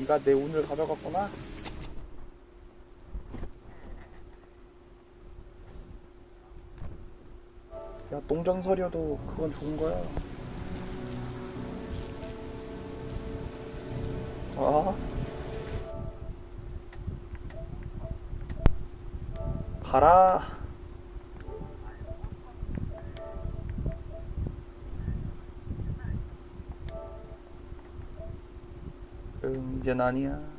네가 내 운을 가져갔구나. 야, 농장서려도 그건 좋은 거야. 아, 가라. 응, 이젠 아니야.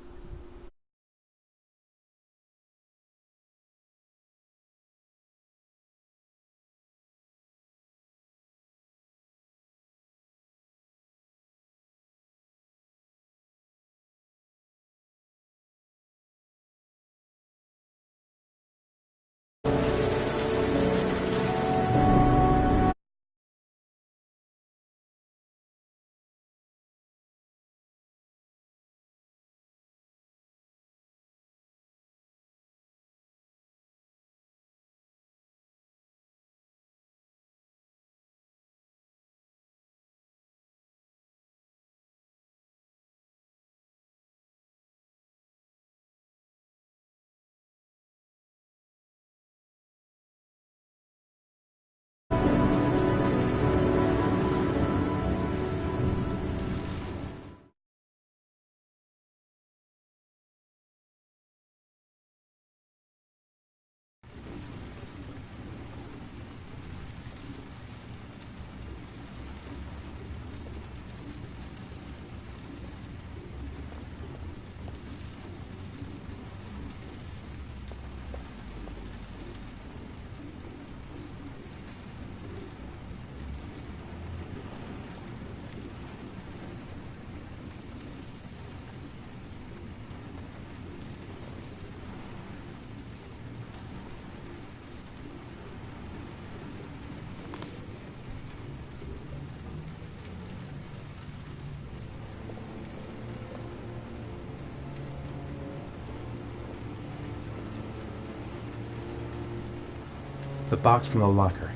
The box from the locker.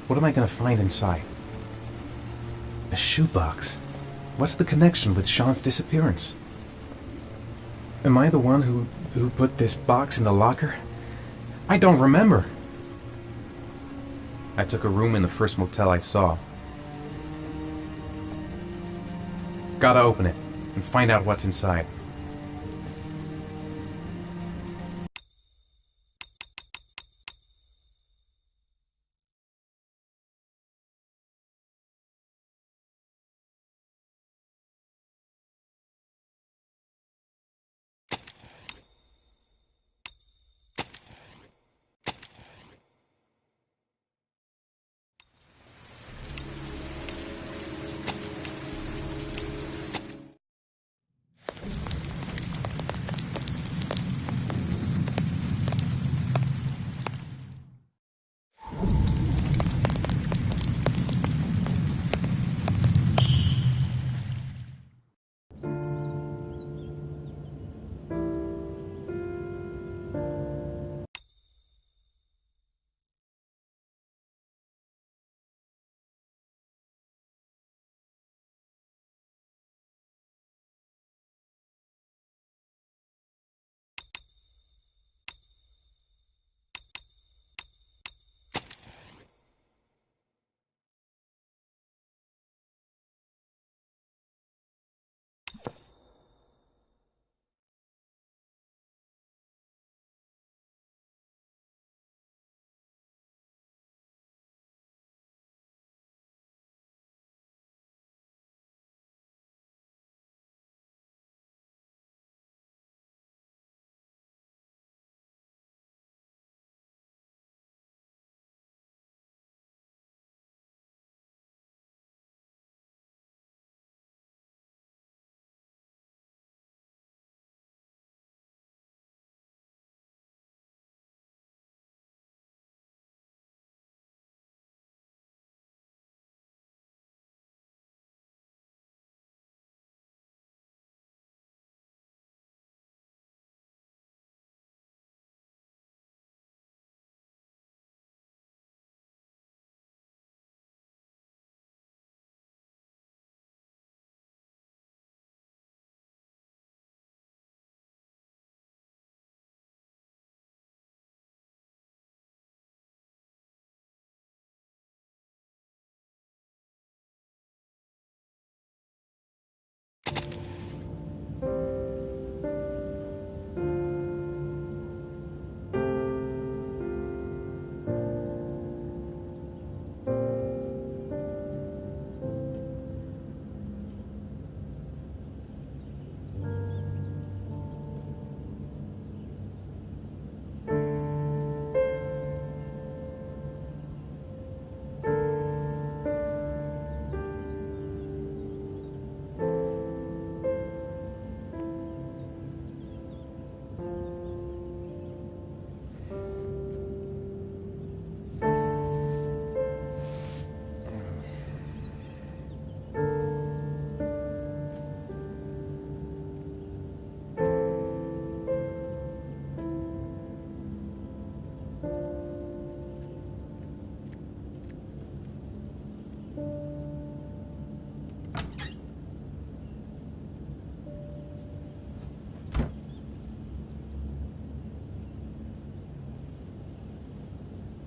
What am I gonna find inside? A shoebox. What's the connection with Sean's disappearance? Am I the one who put this box in the locker? I don't remember. I took a room in the first motel I saw. Gotta open it and find out what's inside.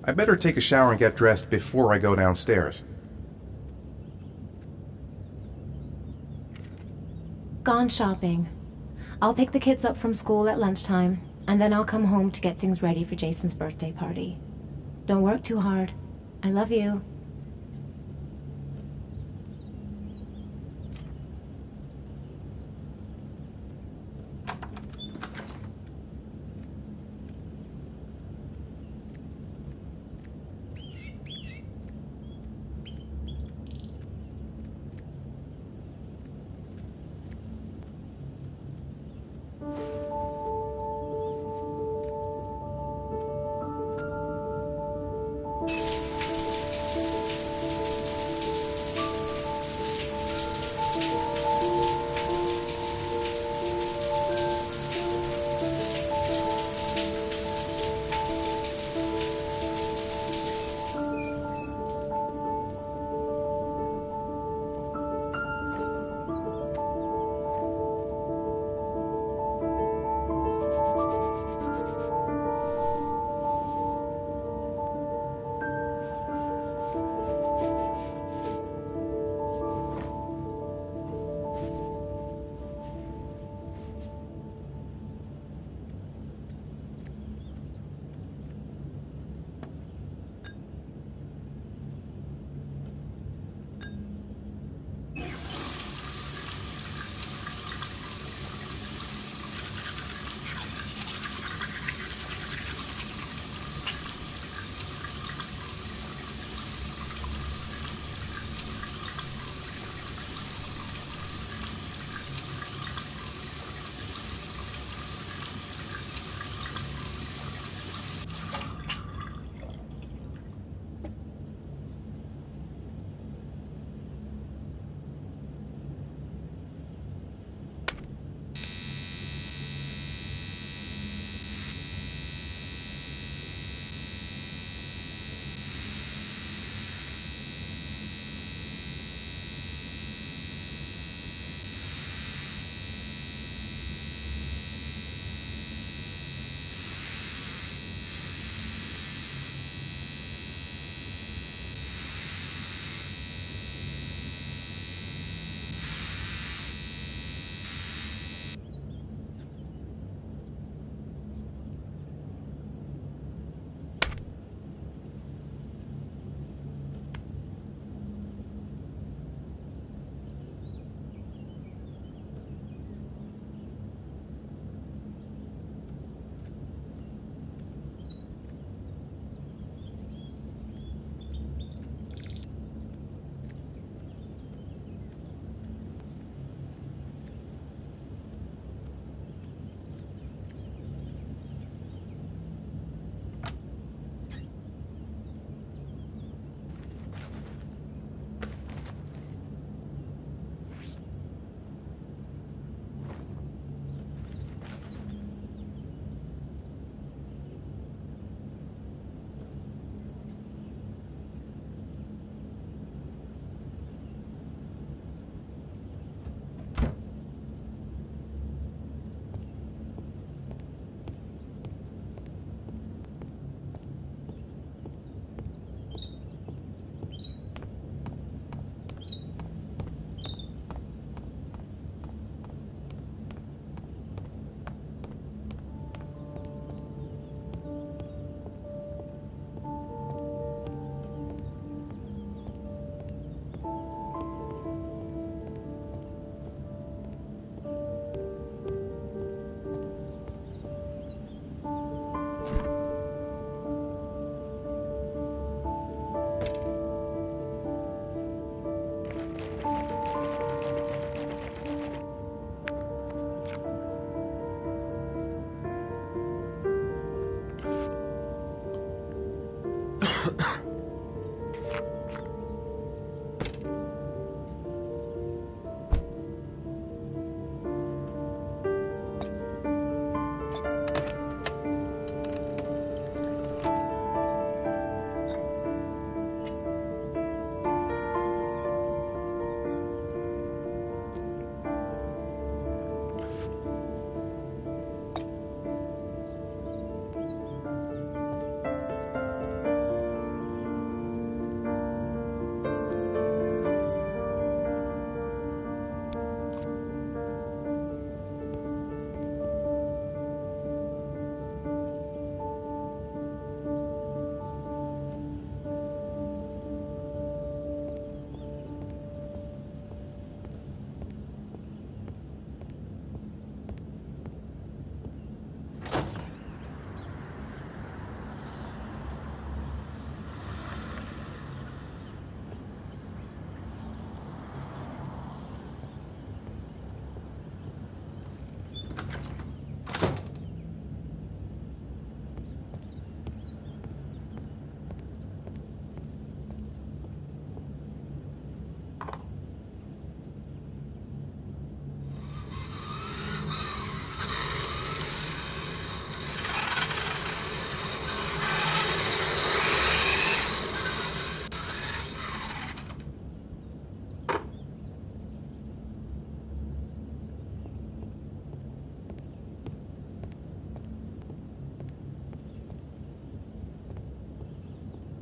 I better take a shower and get dressed before I go downstairs. Gone shopping. I'll pick the kids up from school at lunchtime, and then I'll come home to get things ready for Jason's birthday party. Don't work too hard. I love you.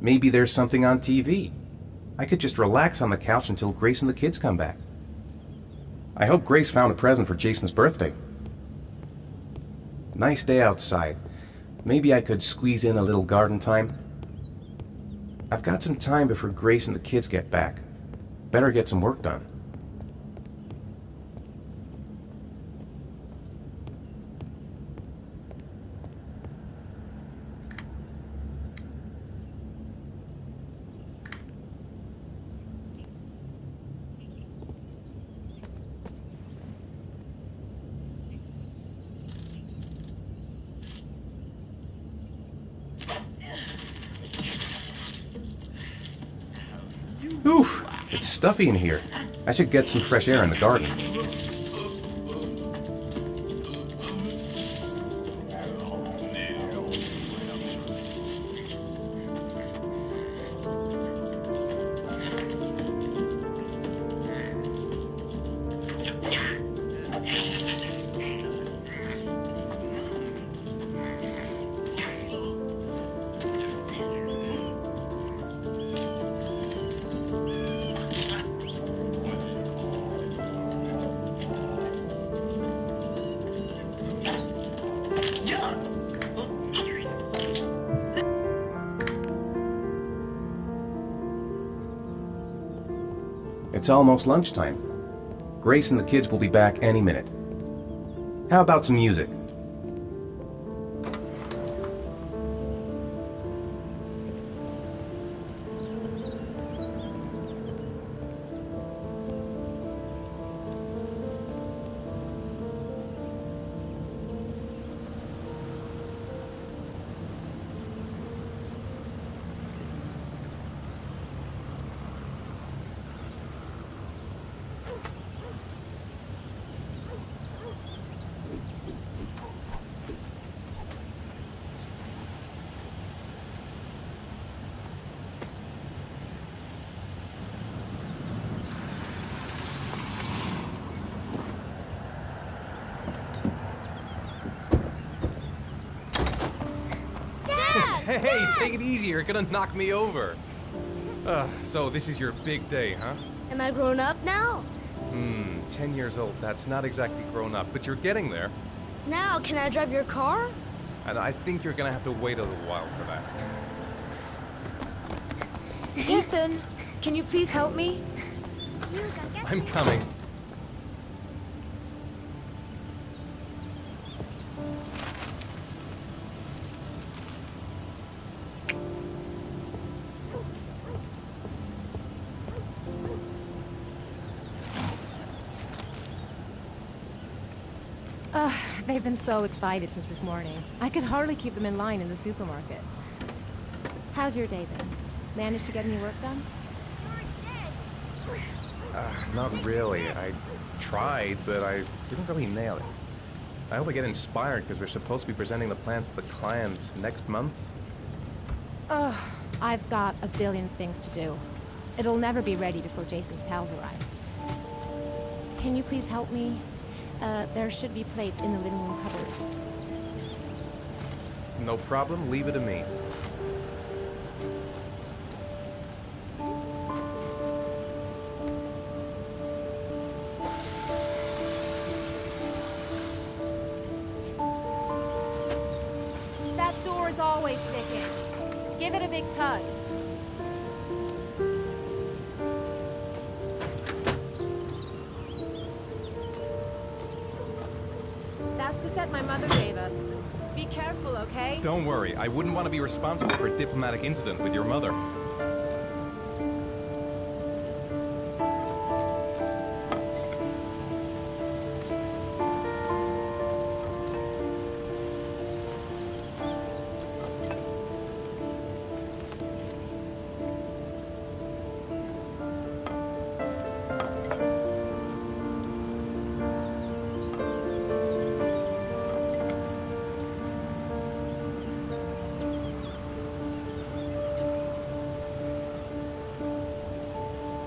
Maybe there's something on TV. I could just relax on the couch until Grace and the kids come back. I hope Grace found a present for Jason's birthday. Nice day outside. Maybe I could squeeze in a little garden time. I've got some time before Grace and the kids get back. Better get some work done. Oof, it's stuffy in here. I should get some fresh air in the garden. It's almost lunchtime. Grace and the kids will be back any minute. How about some music? Hey, take it easy, you're gonna knock me over. So this is your big day, huh? Am I grown up now? 10 years old, that's not exactly grown up, but you're getting there. Now, can I drive your car? And I think you're gonna have to wait a little while for that. Ethan, can you please help me? I'm coming. They've been so excited since this morning. I could hardly keep them in line in the supermarket. How's your day been? Managed to get any work done? Not really. I tried, but I didn't really nail it. I hope I get inspired because we're supposed to be presenting the plans to the client next month. I've got a billion things to do. It'll never be ready before Jason's pals arrive. Can you please help me? There should be plates in the living room cupboard. No problem, leave it to me. That door's always sticking. Give it a big tug. That's the set my mother gave us. Be careful, okay? Don't worry, I wouldn't want to be responsible for a diplomatic incident with your mother.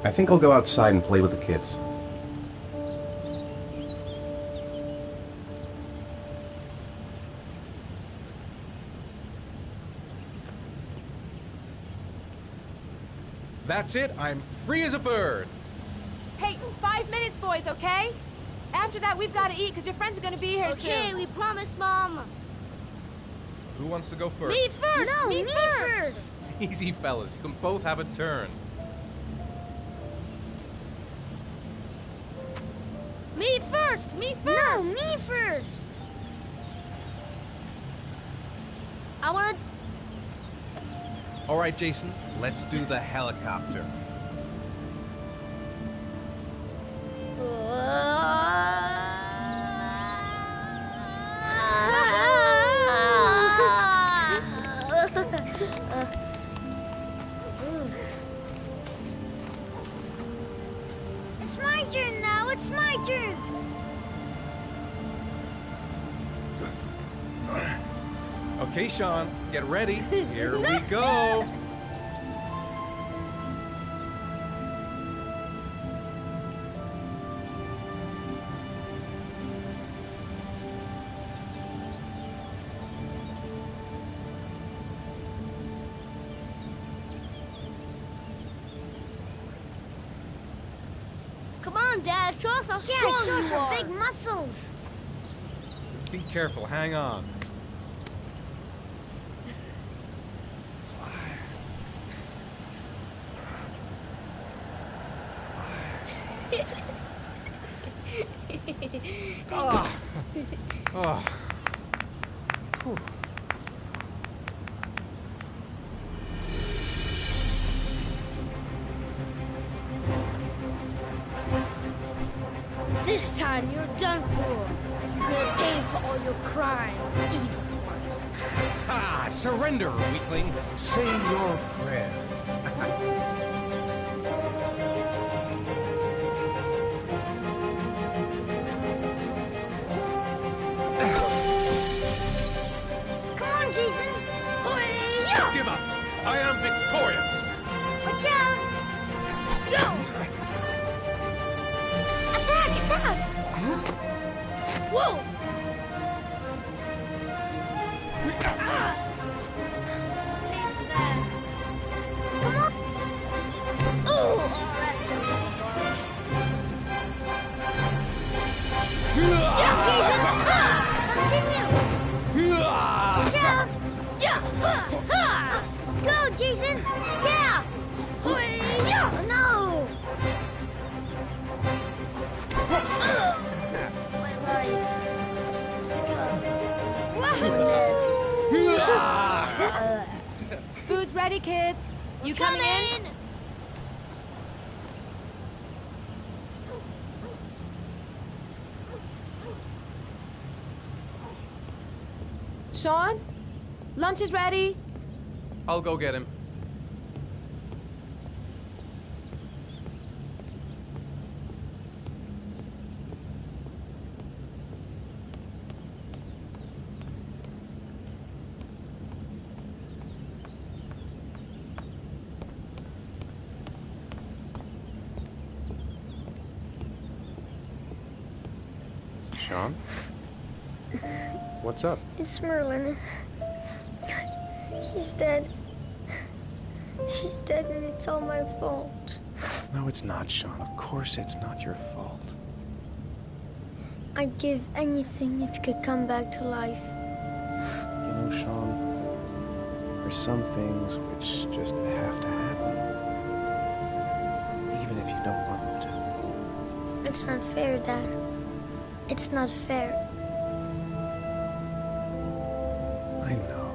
I think I'll go outside and play with the kids. That's it. I'm free as a bird. Hey, 5 minutes, boys, okay? After that, we've got to eat, because your friends are going to be here soon. Okay, we promise, Mom. Who wants to go first? Me first! No, me me first! Easy, fellas. You can both have a turn. Me first! Me first! No, me first! I want to... All right, Jason. Let's do the helicopter. It's my turn now, it's my turn! Okay, Sean, get ready. Here we go. Come on, Dad, show us how strong you are! Big muscles! Be careful. Hang on. Oh. Whew. This time you're done for. You're gonna pay for all your crimes, evil one. Ah, surrender, weakling. Say your prayers. Come on, Jason! Hooray! Don't give up. I am victorious. Watch out! Go! Attack! Attack! Whoa! Ah! Pay for that. Come on! Oh, that's gonna be hard. Yeah, Jason! Ah! Continue! Watch out! Yeah! Ha! Go, Jason! Yeah! Hooray! No! My life. Food's ready, kids. You coming in? Sean? Lunch is ready. I'll go get him. Sean? What's up? It's Merlin. He's dead. He's dead and it's all my fault. No, it's not, Sean. Of course it's not your fault. I'd give anything if you could come back to life. You know, Sean, there's some things which just have to happen. Even if you don't want them to. It's not fair, Dad. It's not fair. I know.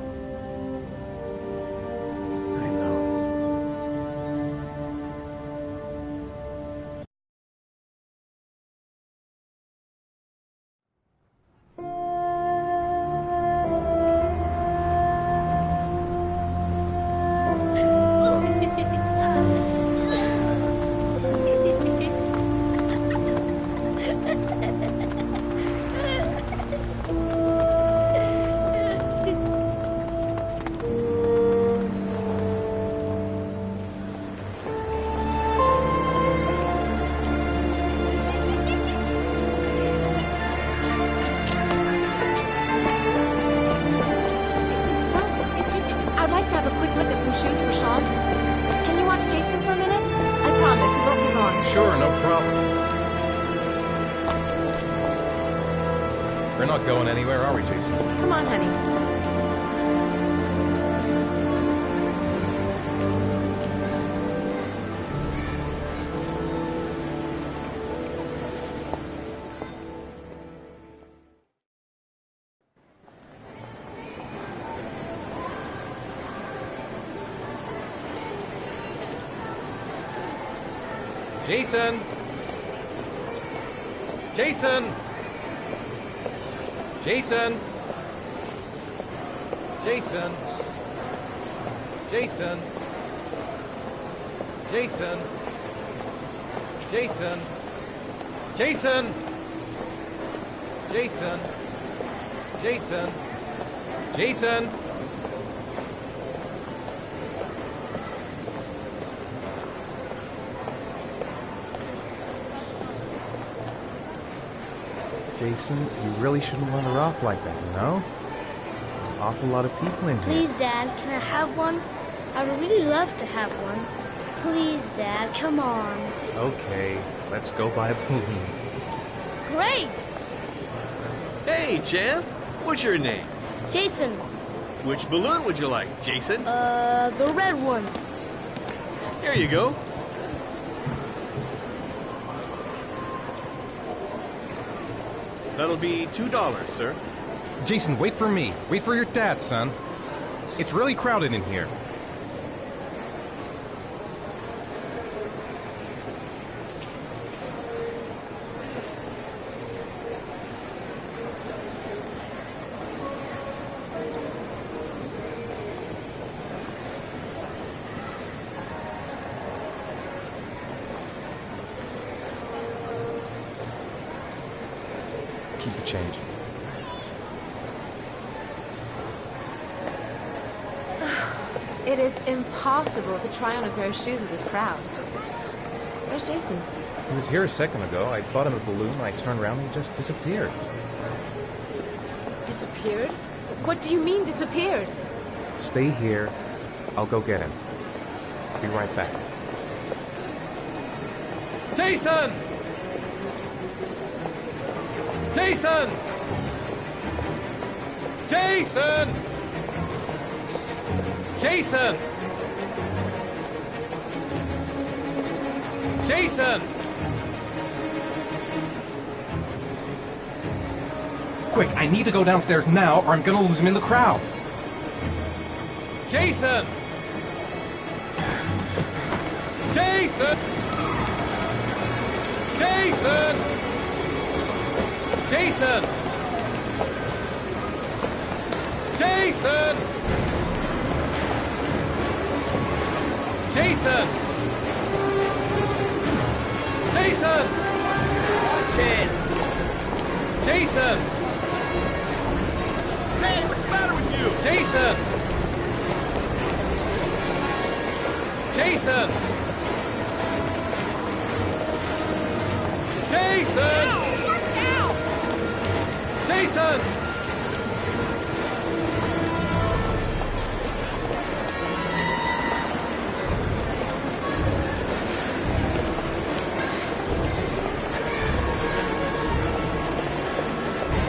I know. Sure, no problem. We're not going anywhere, are we, Jason? Come on, honey. Jason! Jason! Jason! Jason! Jason! Jason! Jason! Jason! Jason! Jason! Jason! Jason, you really shouldn't run her off like that, you know? There's an awful lot of people in here. Please, Dad, can I have one? I would really love to have one. Please, Dad, come on. Okay, let's go buy a balloon. Great! Hey, champ. What's your name? Jason, Which balloon would you like, Jason? the red one. Here you go. That'll be $2, sir. Jason, wait for me. Wait for your dad, son. It's really crowded in here. Keep the change. It is impossible to try on a pair of shoes with this crowd. Where's Jason? He was here a second ago. I bought him a balloon. I turned around and he just disappeared. Disappeared? What do you mean disappeared? Stay here. I'll go get him. I'll be right back. Jason! Jason! Jason! Jason! Jason! Quick, I need to go downstairs now or I'm gonna lose him in the crowd. Jason! Jason! Jason! Jason! Jason! Jason! Jason! Watch it. Jason! Hey, what's the matter with you? Jason! Jason! Jason! Jason!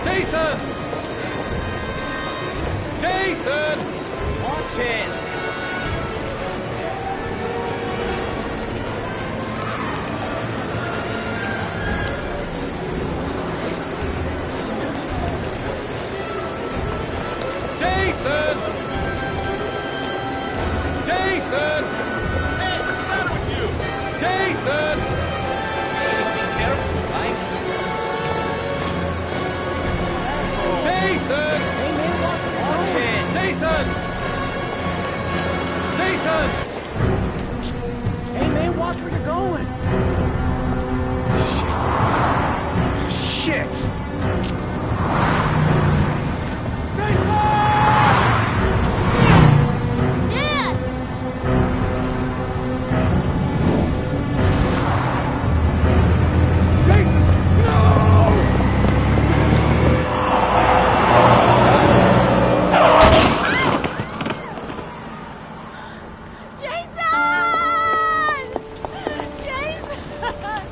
Jason! Jason! Watch it. Jason! Jason! Hey, what's the matter with you? Jason! Careful, right? Jason! Watch it. Jason! Jason! Hey, man, watch where you're going. Shit! Dad! Jason! Jason!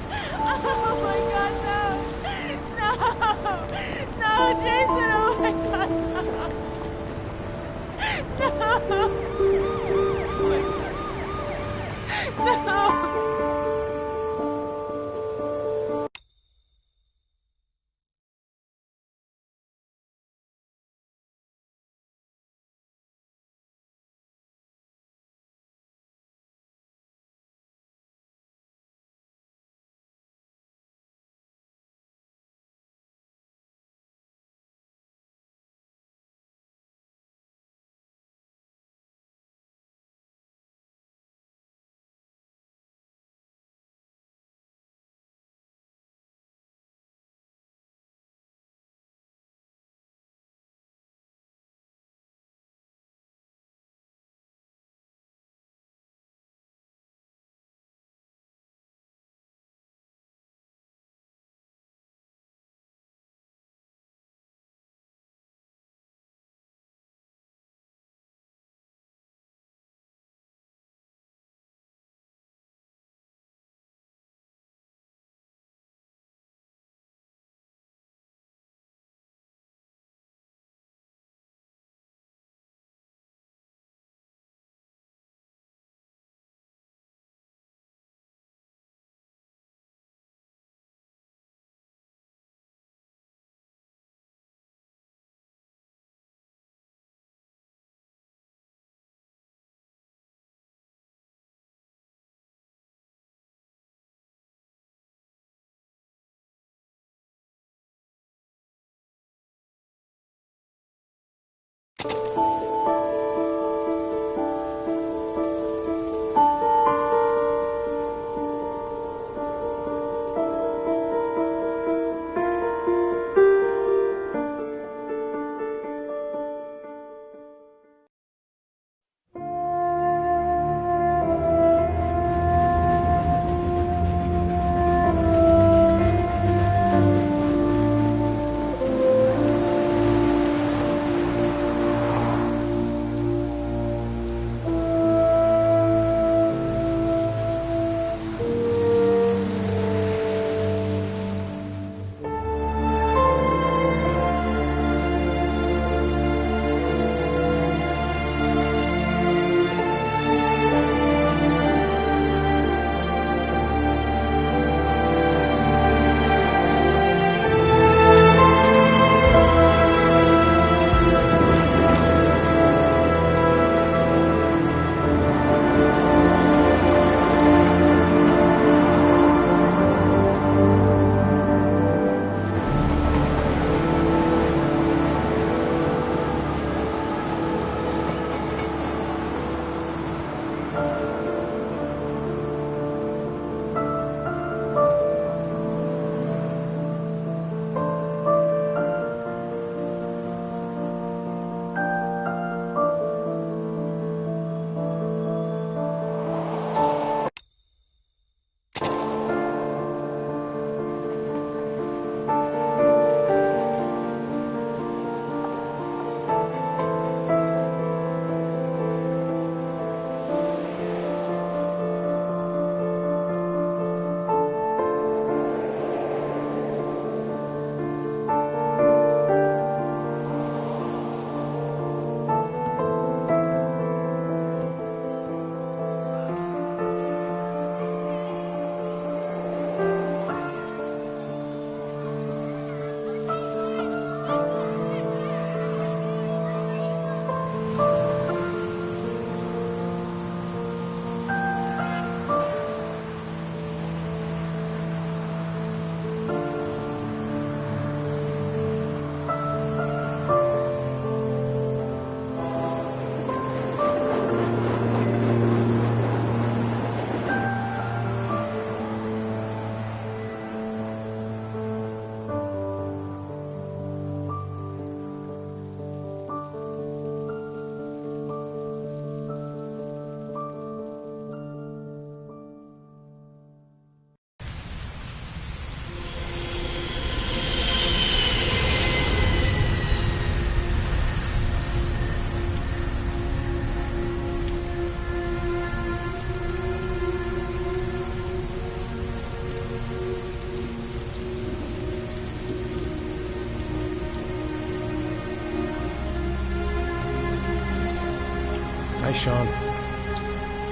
Hi, Sean.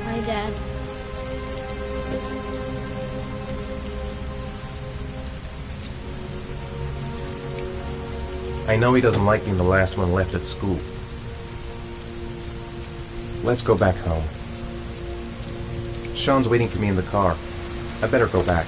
My dad. I know he doesn't like being the last one left at school. Let's go back home. Sean's waiting for me in the car. I better go back.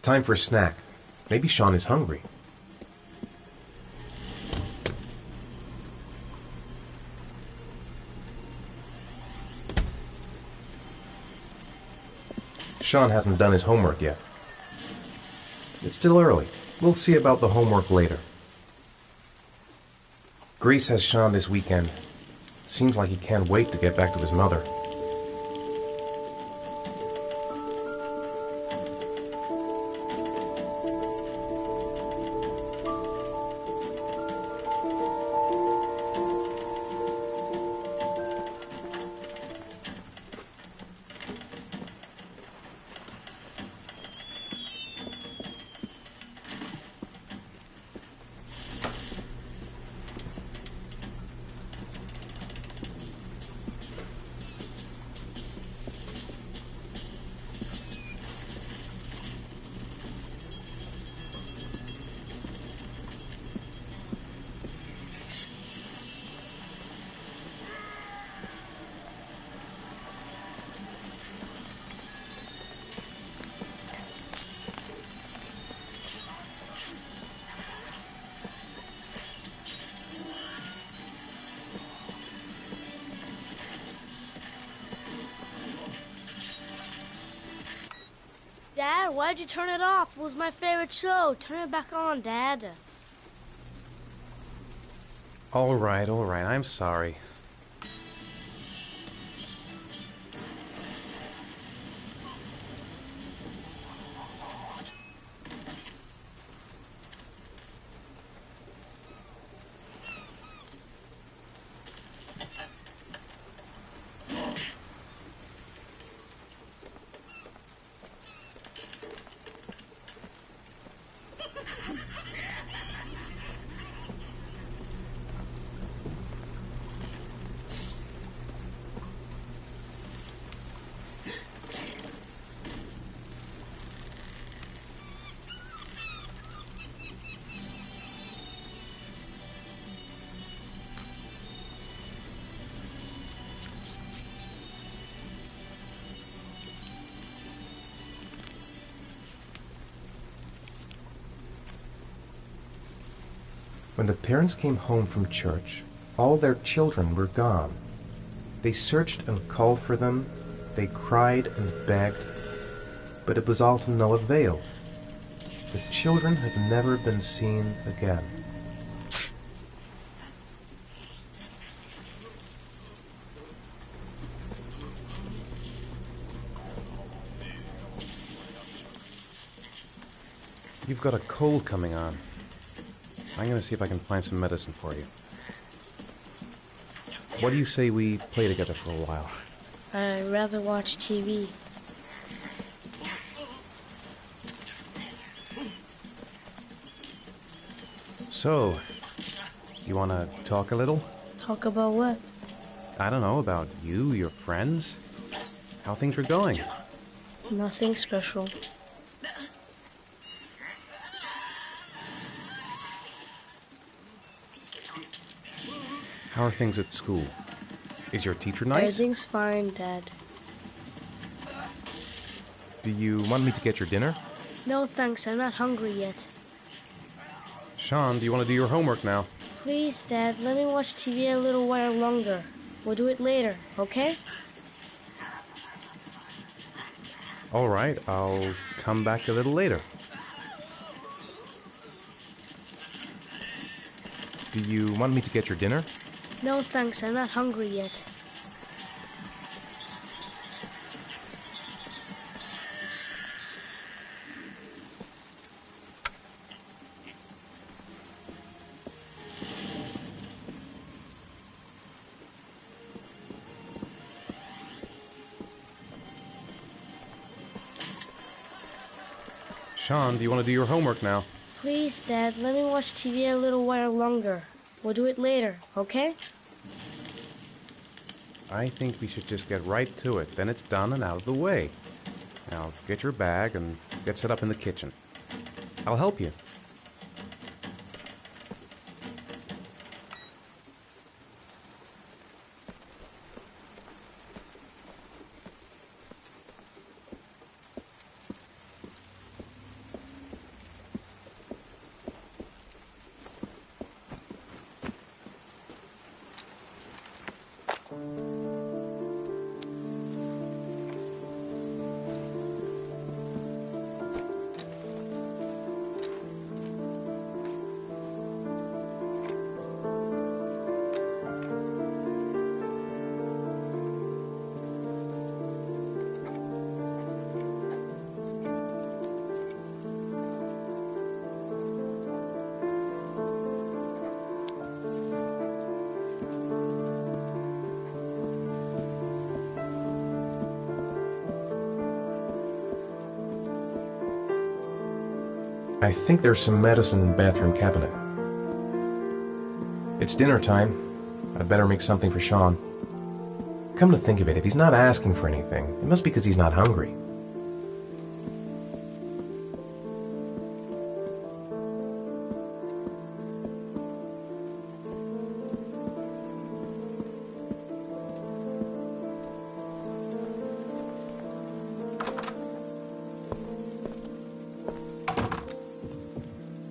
Time for a snack. Maybe Sean is hungry. Sean hasn't done his homework yet. It's still early. We'll see about the homework later. Grease has Sean this weekend. Seems like he can't wait to get back to his mother. Dad, why'd you turn it off? It was my favorite show. Turn it back on, Dad. All right, I'm sorry. When the parents came home from church, all their children were gone. They searched and called for them, they cried and begged, but it was all to no avail. The children have never been seen again. You've got a cold coming on. I'm gonna see if I can find some medicine for you. What do you say we play together for a while? I'd rather watch TV. So, you wanna talk a little? Talk about what? I don't know, about you, your friends, how things are going. Nothing special. How are things at school? Is your teacher nice? Everything's fine, Dad. Do you want me to get your dinner? No thanks, I'm not hungry yet. Sean, do you want to do your homework now? Please, Dad, let me watch TV a little while longer. We'll do it later, okay? All right, I'll come back a little later. Do you want me to get your dinner? No thanks, I'm not hungry yet. Sean, do you want to do your homework now? Please, Dad, let me watch TV a little while longer. We'll do it later, okay? I think we should just get right to it. Then it's done and out of the way. Now, get your bag and get set up in the kitchen. I'll help you. I think there's some medicine in the bathroom cabinet. It's dinner time. I'd better make something for Sean. Come to think of it, if he's not asking for anything, it must be because he's not hungry.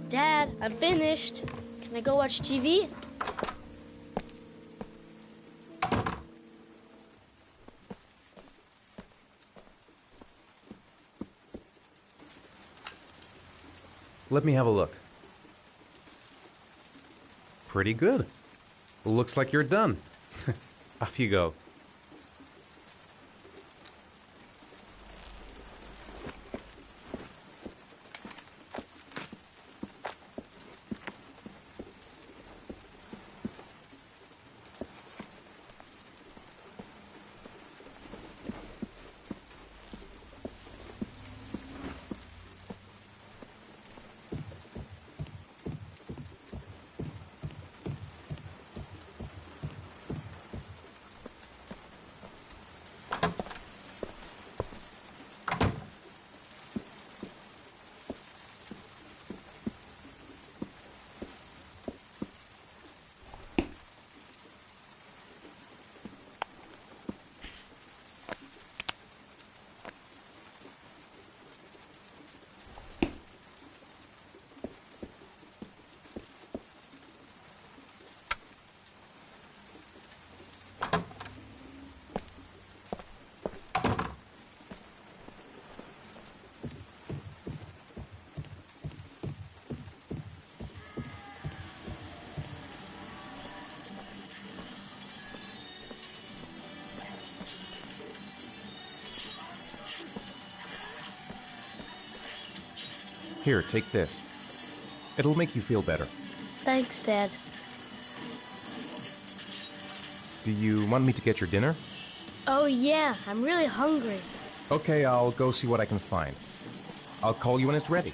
Dad, I'm finished. Can I go watch TV? Let me have a look. Pretty good. Looks like you're done. Off you go. Here, take this. It'll make you feel better. Thanks, Dad. Do you want me to get your dinner? Oh yeah, I'm really hungry. Okay, I'll go see what I can find. I'll call you when it's ready.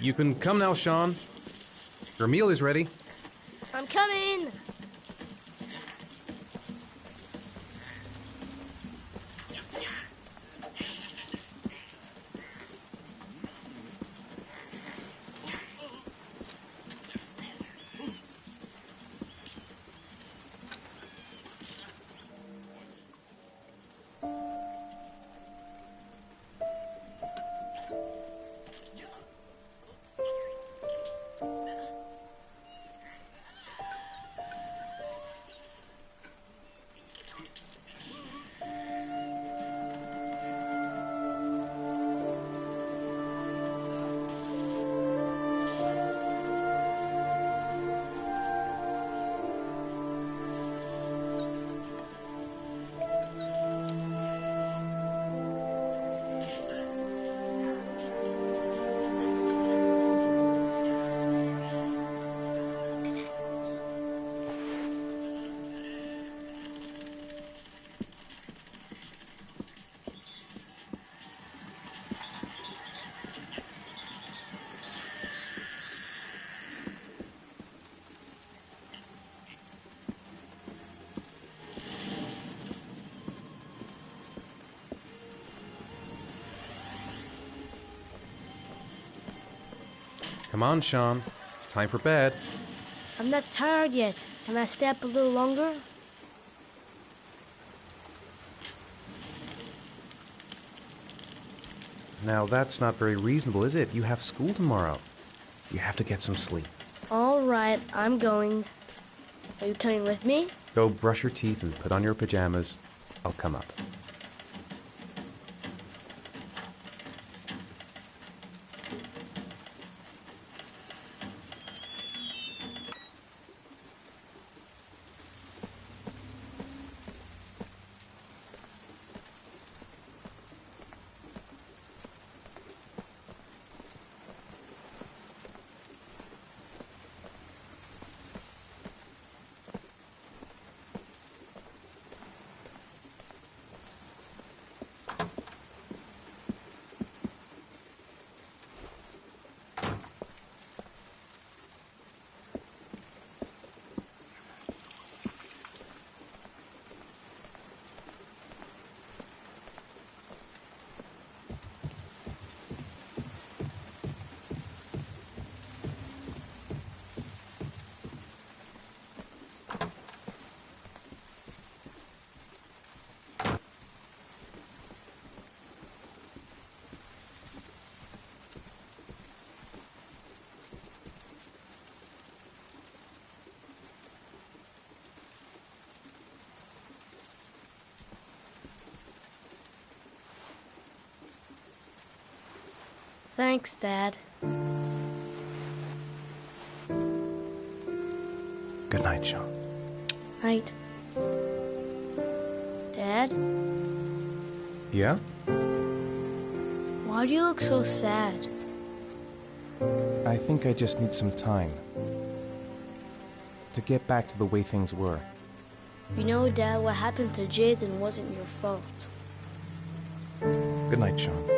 You can come now, Sean. Your meal is ready. I'm coming! Come on, Sean. It's time for bed. I'm not tired yet. Can I stay up a little longer? Now, that's not very reasonable, is it? You have school tomorrow. You have to get some sleep. All right, I'm going. Are you coming with me? Go brush your teeth and put on your pajamas. I'll come up. Thanks, Dad. Good night, Sean. Night. Dad, Yeah? why do you look so sad? I think I just need some time to get back to the way things were. You know, Dad, what happened to Jason wasn't your fault. Good night, Sean.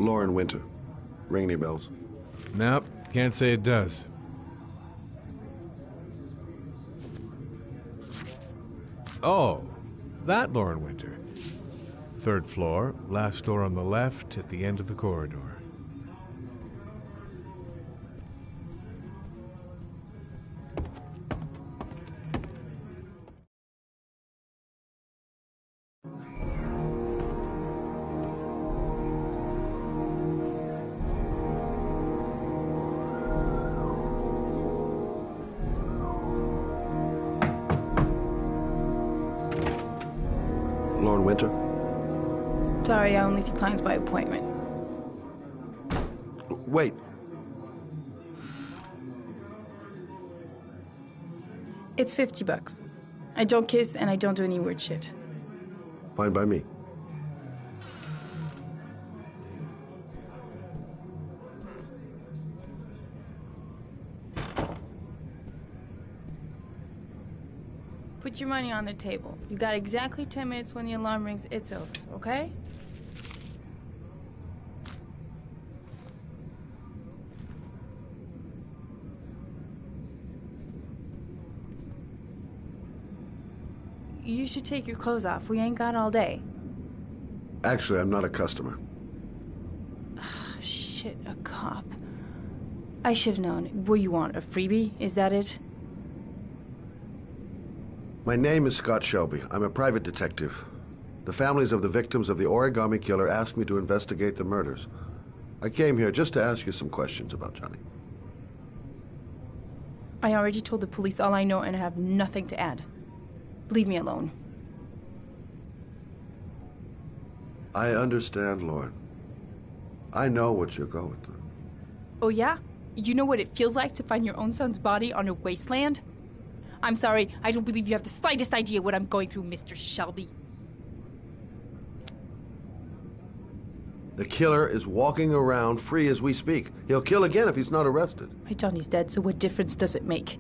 Lauren Winter. Ring any bells? Nope, can't say it does. Oh, that Lauren Winter. 3rd floor, last door on the left at the end of the corridor. Lauren Winter? Sorry, I only see clients by appointment. Wait. It's $50. I don't kiss and I don't do any weird shit. Fine by me. Put your money on the table. You got exactly 10 minutes. When the alarm rings, it's over, okay? You should take your clothes off. We ain't got all day. Actually, I'm not a customer. Shit, a cop. I should've known. What you want, a freebie? Is that it? My name is Scott Shelby. I'm a private detective. The families of the victims of the origami killer asked me to investigate the murders. I came here just to ask you some questions about Johnny. I already told the police all I know and have nothing to add. Leave me alone. I understand, Lauren. I know what you're going through. Oh yeah? You know what it feels like to find your own son's body on a wasteland? I'm sorry, I don't believe you have the slightest idea what I'm going through, Mr. Shelby. The killer is walking around free as we speak. He'll kill again if he's not arrested. My Johnny's dead, so what difference does it make?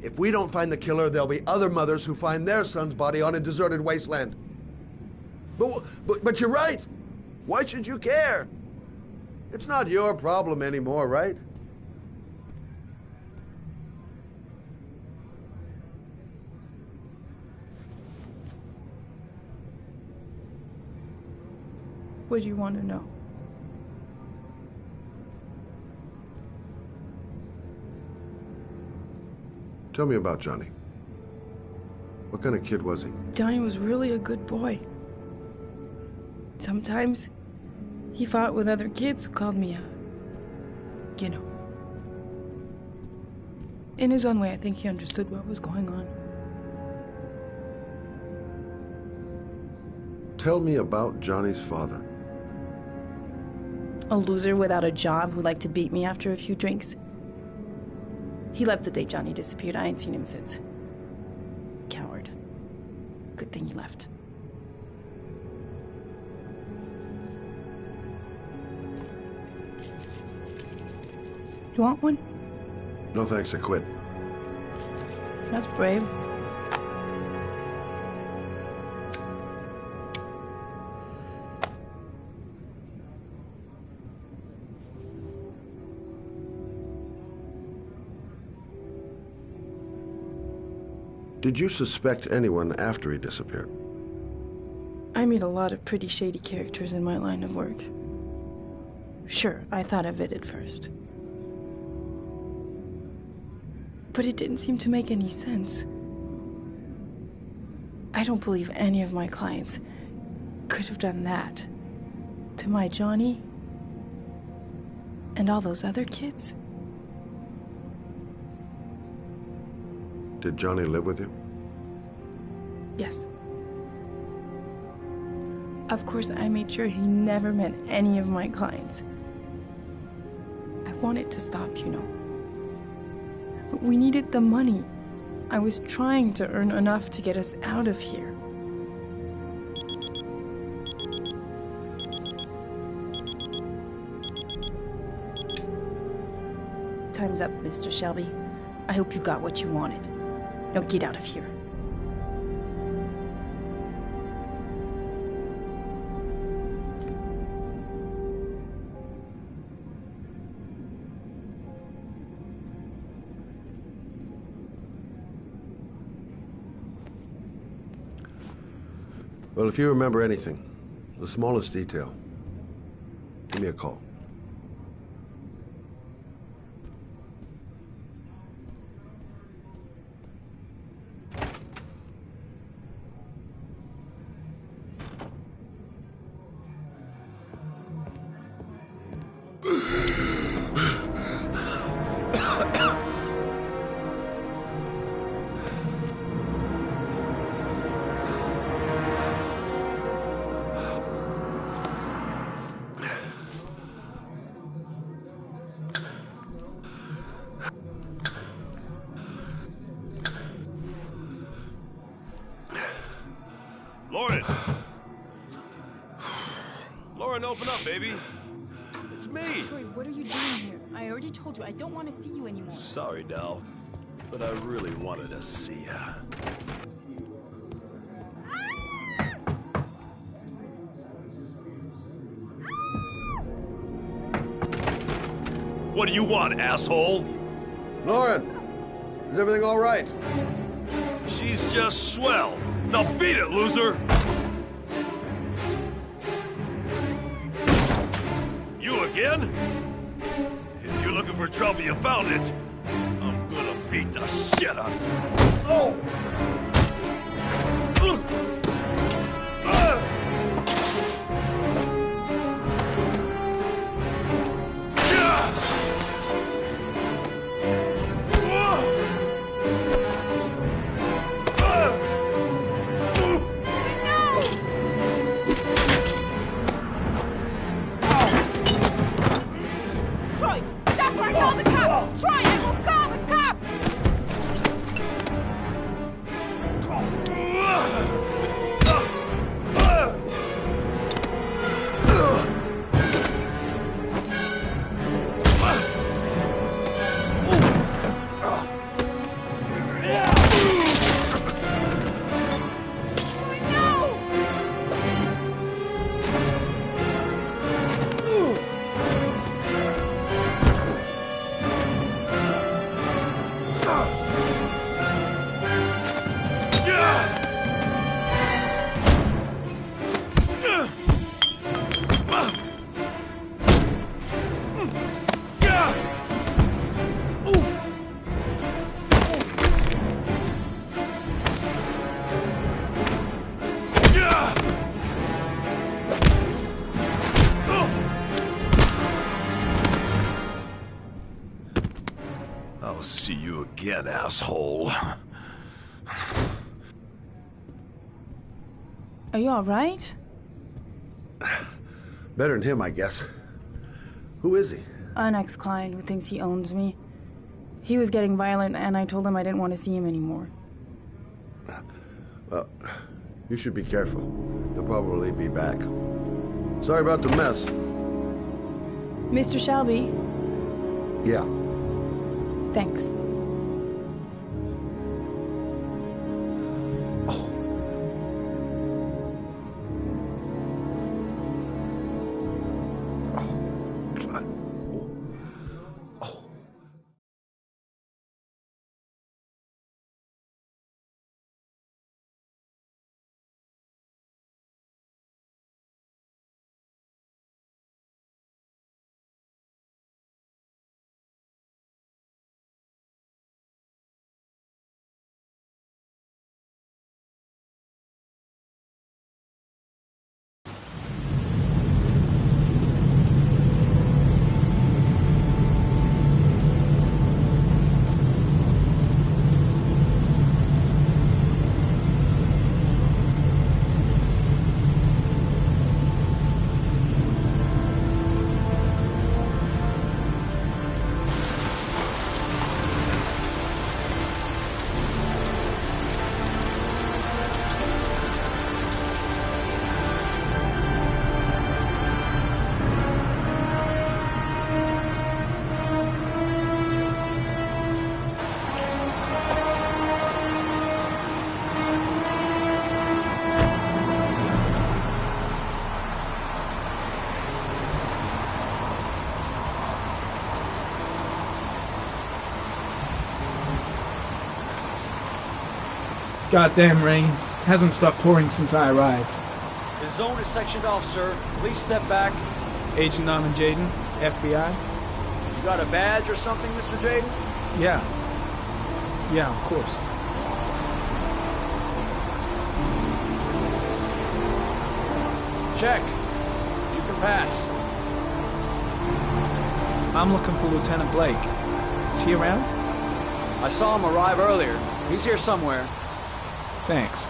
If we don't find the killer, there'll be other mothers who find their son's body on a deserted wasteland. But you're right. Why should you care? It's not your problem anymore, right? What do you want to know? Tell me about Johnny. What kind of kid was he? Johnny was really a good boy. Sometimes he fought with other kids who called me you know. In his own way, I think he understood what was going on. Tell me about Johnny's father. A loser without a job who liked to beat me after a few drinks. He left the day Johnny disappeared. I ain't seen him since. Coward. Good thing he left. You want one? No thanks, I quit. That's brave. Did you suspect anyone after he disappeared? I meet a lot of pretty shady characters in my line of work. Sure, I thought of it at first. But it didn't seem to make any sense. I don't believe any of my clients could have done that to my Johnny and all those other kids. Did Johnny live with you? Yes. Of course, I made sure he never met any of my clients. I wanted to stop, you know. But we needed the money. I was trying to earn enough to get us out of here. Time's up, Mr. Shelby. I hope you got what you wanted. Now get out of here. Well, if you remember anything, the smallest detail, give me a call. Lauren! Lauren, open up, baby. It's me. Troy, what are you doing here? I already told you I don't want to see you anymore. Sorry, Dal, but I really wanted to see ya. What do you want, asshole? Lauren, is everything all right? She's just swell. Now beat it, loser! You again? If you're looking for trouble, you found it. I'm gonna beat the shit out of you. Oh! Troy, stop or I call the cops! Troy, I will call the cops! I'll see you again, asshole. Are you alright? Better than him, I guess. Who is he? An ex-client who thinks he owns me. He was getting violent, and I told him I didn't want to see him anymore. Well, you should be careful. He'll probably be back. Sorry about the mess. Mr. Shelby, Yeah. thanks. Goddamn rain. Hasn't stopped pouring since I arrived. The zone is sectioned off, sir. Please step back. Agent Norman Jaden, FBI? You got a badge or something, Mr. Jaden? Yeah. Yeah, of course. Check. You can pass. I'm looking for Lieutenant Blake. Is he around? I saw him arrive earlier. He's here somewhere. Thanks.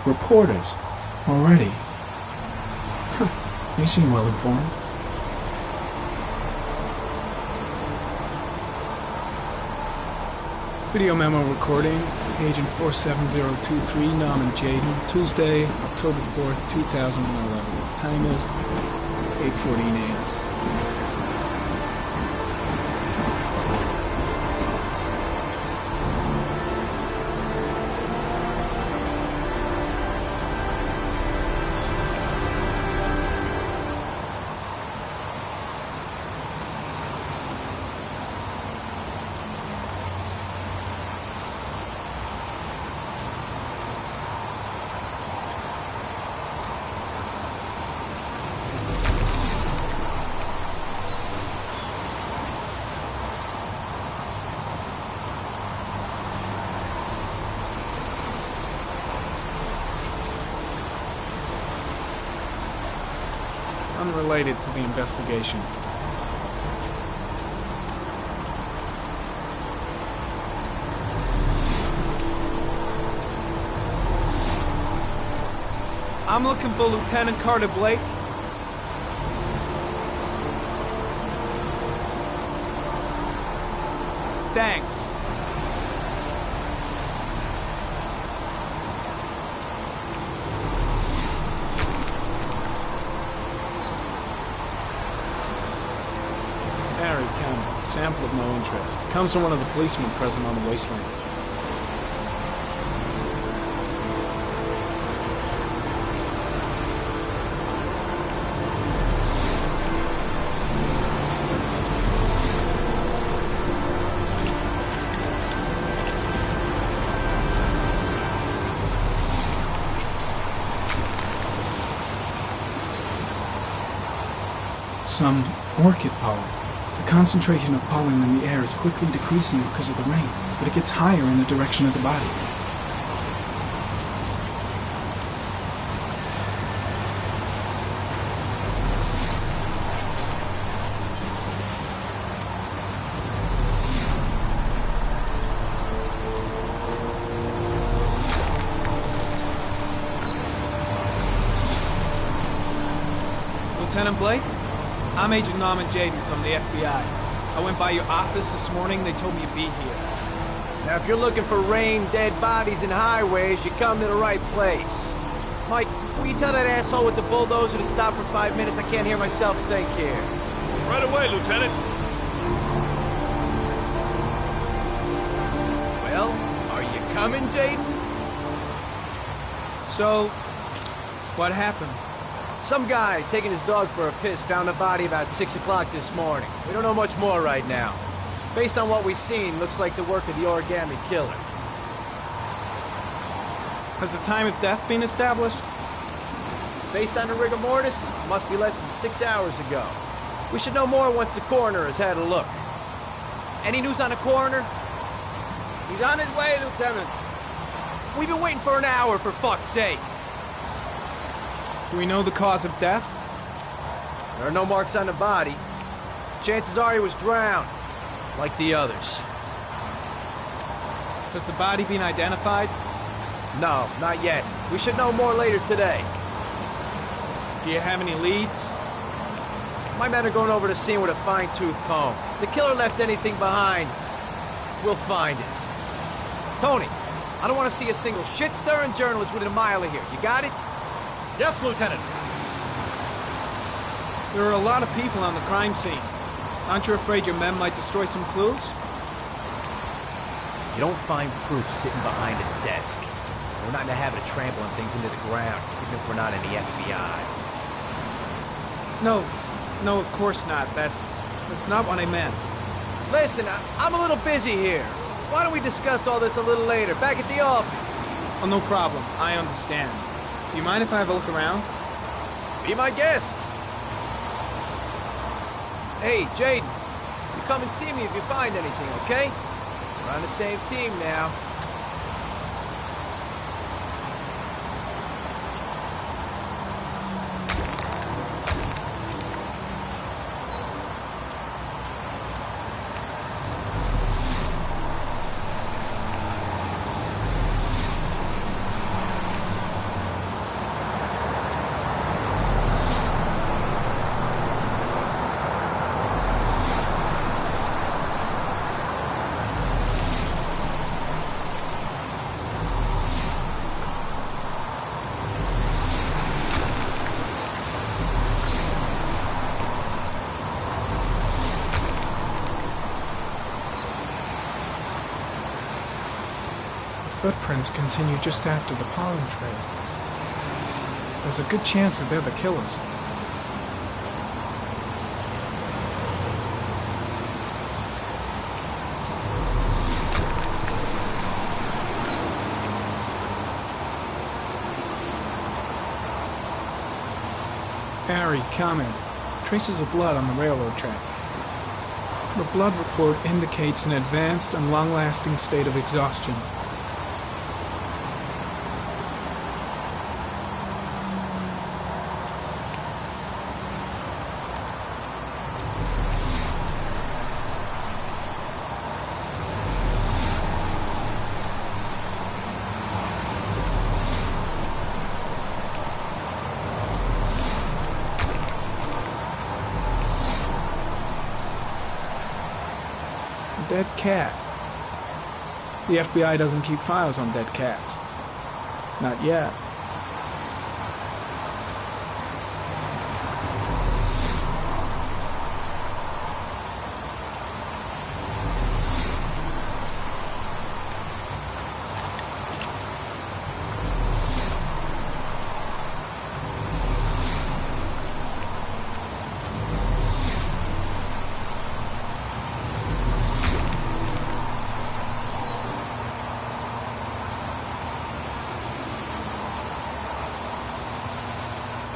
Reporters. Already. Huh. They seem well informed. Video memo recording, Agent 47023, Norman Jaden, Tuesday, October 4th, 2011. Time is 8:14 a.m. Unrelated to the investigation. I'm looking for Lieutenant Carter Blake. Thanks. Sample of no interest. Comes from one of the policemen present on the wasteland. Some orchid pollen. The concentration of pollen in the air is quickly decreasing because of the rain, but it gets higher in the direction of the body. Lieutenant Blake? I'm Agent Norman Jaden from the FBI. I went by your office this morning. They told me you'd be here. Now, if you're looking for rain, dead bodies, and highways, you come to the right place. Mike, will you tell that asshole with the bulldozer to stop for 5 minutes? I can't hear myself think here. Right away, Lieutenant. Well, are you coming, Jaden? So, what happened? Some guy taking his dog for a piss found a body about 6 o'clock this morning. We don't know much more right now. Based on what we've seen, looks like the work of the origami killer. Has the time of death been established? Based on the rigor mortis, must be less than 6 hours ago. We should know more once the coroner has had a look. Any news on the coroner? He's on his way, Lieutenant. We've been waiting for an hour, for fuck's sake. Do we know the cause of death? There are no marks on the body. Chances are he was drowned, like the others. Has the body been identified? No, not yet. We should know more later today. Do you have any leads? My men are going over the scene with a fine-tooth comb. If the killer left anything behind, we'll find it. Tony, I don't want to see a single shit-stirring journalist within a mile of here. You got it? Yes, Lieutenant. There are a lot of people on the crime scene. Aren't you afraid your men might destroy some clues? You don't find proof sitting behind a desk. We're not in the habit of trampling things into the ground, even if we're not in the FBI. No, No, of course not. That's not what I meant. Listen, I'm a little busy here. Why don't we discuss all this a little later, back at the office? Oh, no problem. I understand. Do you mind if I have a look around? Be my guest. Hey, Jaden, you come and see me if you find anything, okay? We're on the same team now. Footprints continue just after the pollen trail. There's a good chance that they're the killers. Harry, comment. Traces of blood on the railroad track. The blood report indicates an advanced and long-lasting state of exhaustion. Dead cat. The FBI doesn't keep files on dead cats. Not yet.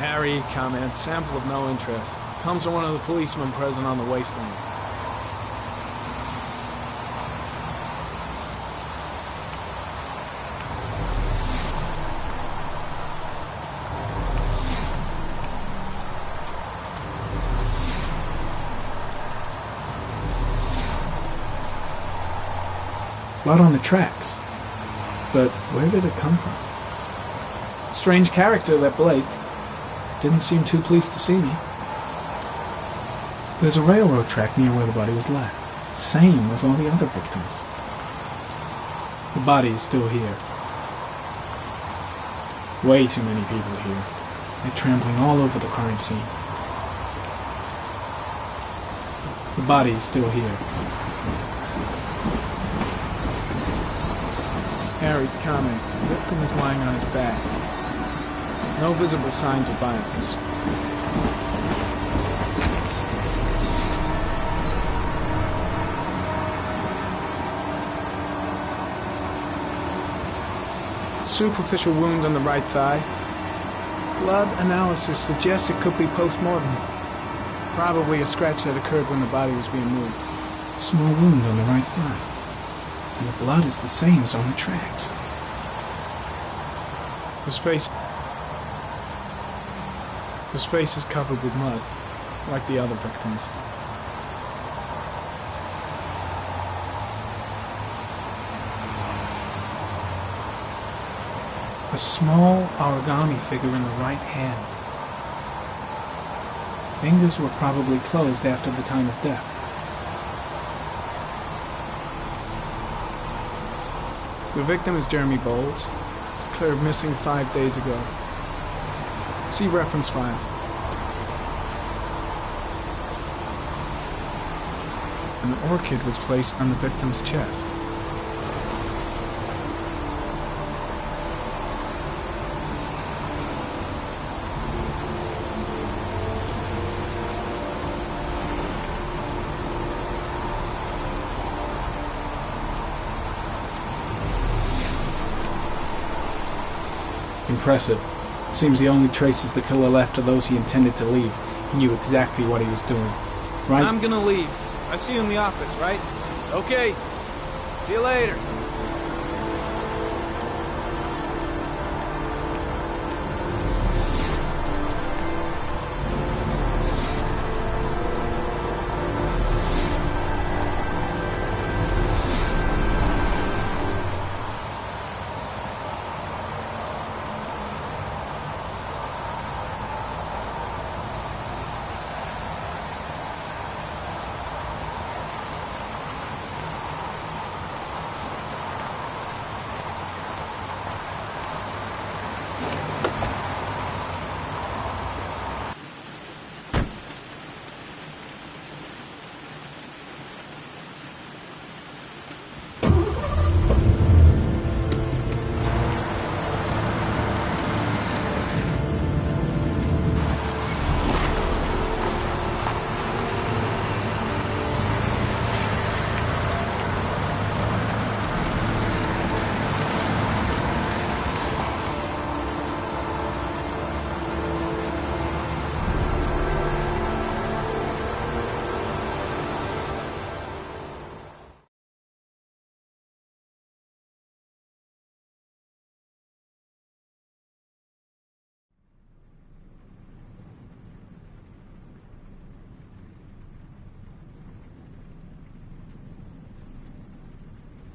Harry, comment, sample of no interest. Comes from one of the policemen present on the wasteland. Blood on the tracks. But where did it come from? Strange character, that Blake. Didn't seem too pleased to see me. There's a railroad track near where the body was left. Same as all the other victims. The body is still here. Way too many people here. They're trampling all over the crime scene. The body is still here. Harry, comment. The victim is lying on his back. No visible signs of violence. Superficial wound on the right thigh. Blood analysis suggests it could be post-mortem. Probably a scratch that occurred when the body was being moved. Small wound on the right thigh. And the blood is the same as on the tracks. His face is covered with mud, like the other victims. A small origami figure in the right hand. Fingers were probably closed after the time of death. The victim is Jeremy Bowles, declared missing 5 days ago. See reference file. An orchid was placed on the victim's chest. Impressive. Seems the only traces the killer left are those he intended to leave. He knew exactly what he was doing. Right? I'm gonna leave. I see you in the office, right? Okay. See you later.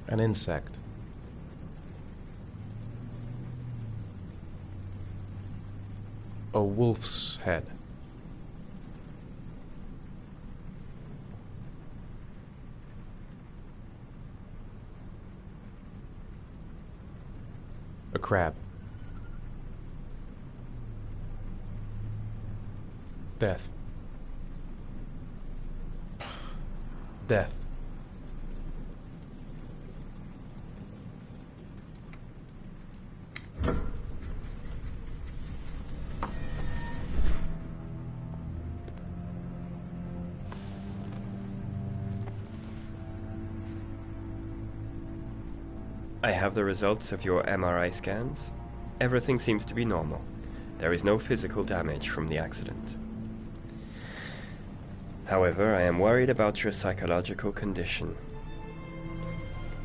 An insect. A wolf's head. A crab. Death. Death. I have the results of your MRI scans. Everything seems to be normal. There is no physical damage from the accident. However, I am worried about your psychological condition.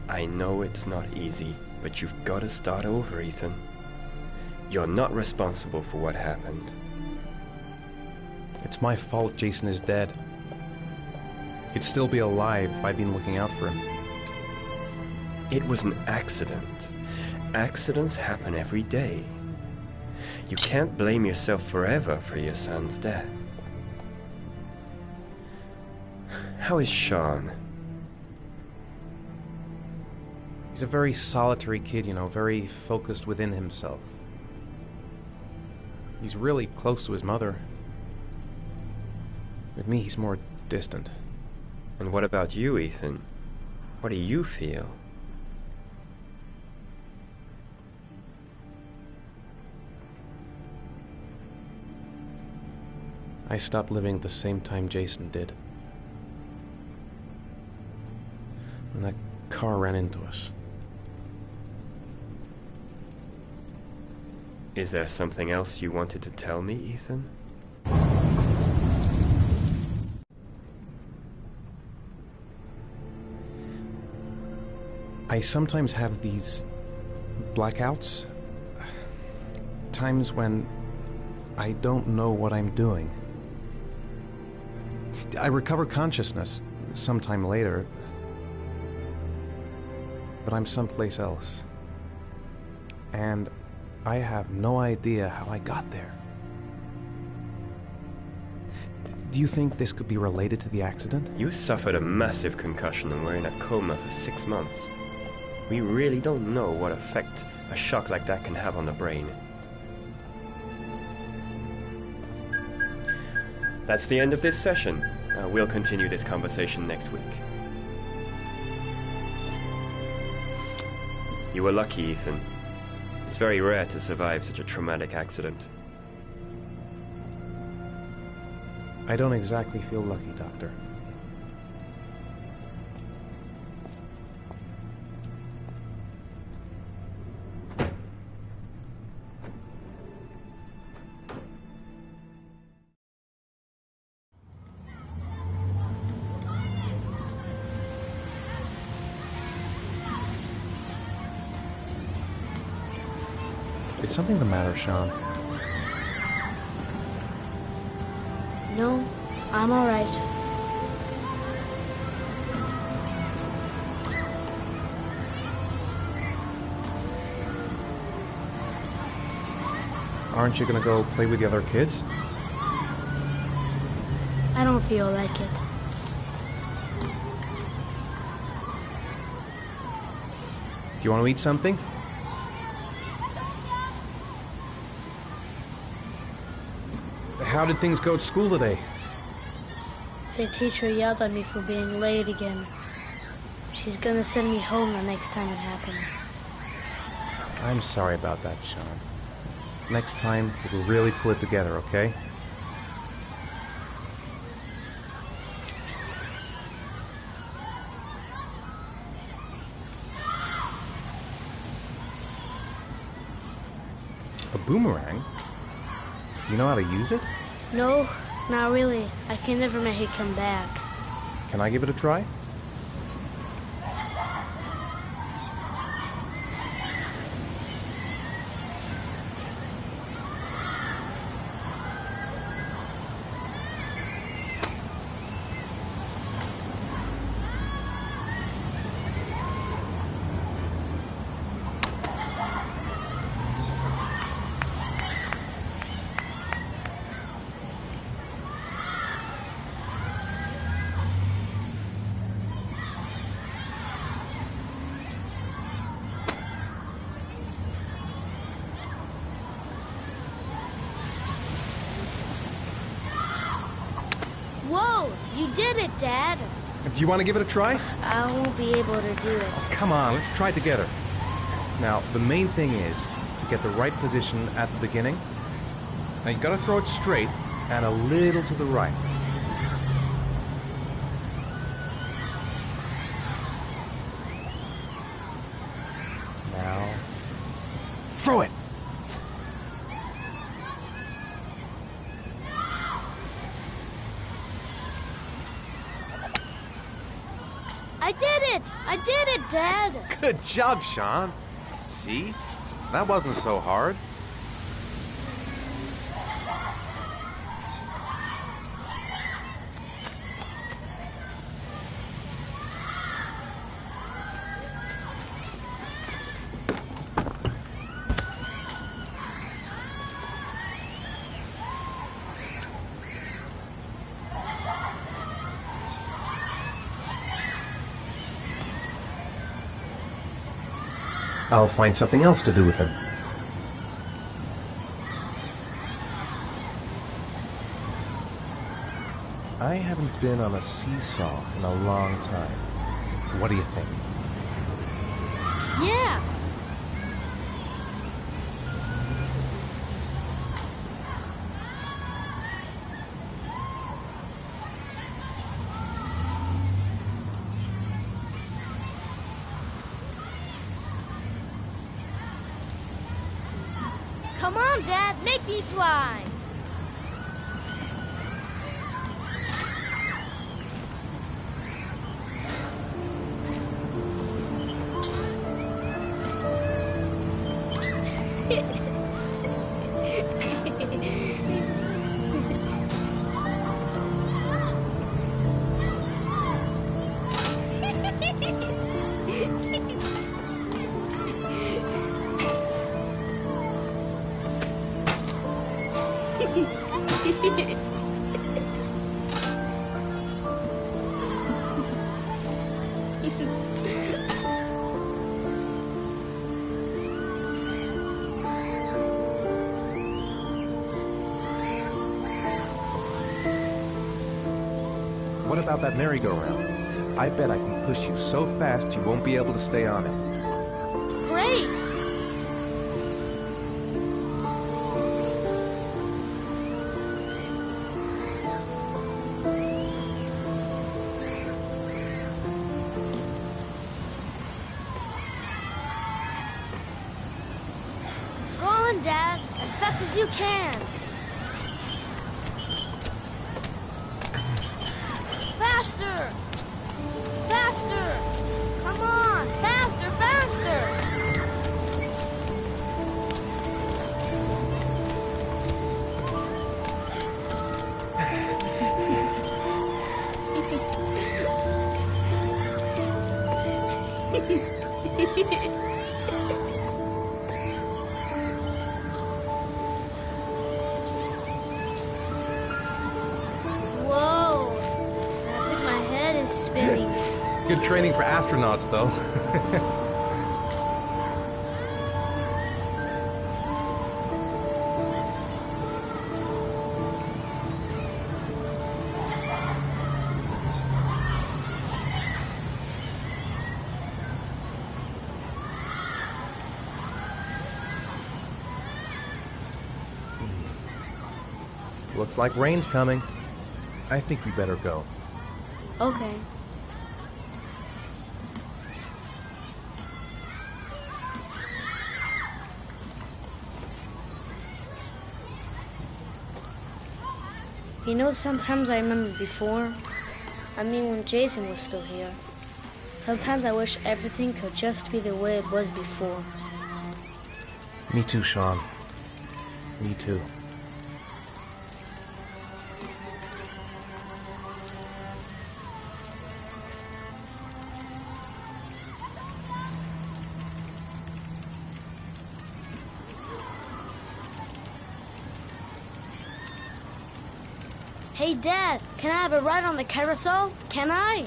I know it's not easy, but you've got to start over, Ethan. You're not responsible for what happened. It's my fault Jason is dead. He'd still be alive if I'd been looking out for him. It was an accident. Accidents happen every day. You can't blame yourself forever for your son's death. How is Sean? He's a very solitary kid, you know, very focused within himself. He's really close to his mother. With me, he's more distant. And what about you, Ethan? What do you feel? I stopped living at the same time Jason did. When that car ran into us. Is there something else you wanted to tell me, Ethan? I sometimes have these blackouts. Times when I don't know what I'm doing. I recover consciousness sometime later, but I'm someplace else. And I have no idea how I got there. Do you think this could be related to the accident? You suffered a massive concussion and were in a coma for 6 months. We really don't know what effect a shock like that can have on the brain. That's the end of this session. We'll continue this conversation next week. You were lucky, Ethan. It's very rare to survive such a traumatic accident. I don't exactly feel lucky, Doctor. Is something the matter, Sean? No, I'm alright. Aren't you gonna go play with the other kids? I don't feel like it. Do you want to eat something? How did things go at school today? The teacher yelled at me for being late again. She's gonna send me home the next time it happens. I'm sorry about that, Sean. Next time, we'll really pull it together, okay? A boomerang? You know how to use it? No, not really. I can never make it come back. Can I give it a try? Whoa! You did it, Dad! Do you want to give it a try? I won't be able to do it. Come on, let's try it together. Now, the main thing is to get the right position at the beginning. Now, you gotta throw it straight and a little to the right. Now, throw it! I did it! I did it, Dad! Good job, Sean. See? That wasn't so hard. I'll find something else to do with him. I haven't been on a seesaw in a long time. What do you think? Yeah! Come on, Dad, make me fly! What about that merry-go-round? I bet I can push you so fast you won't be able to stay on it. Great! Go on, Dad, as fast as you can. Faster! Faster! Come on! Faster, faster! Good training for astronauts, though. Looks like rain's coming. I think we better go. Okay. You know, sometimes I remember before. I mean, when Jason was still here. Sometimes I wish everything could just be the way it was before. Me too, Sean. Me too. Hey, Dad, can I have a ride on the carousel? Can I?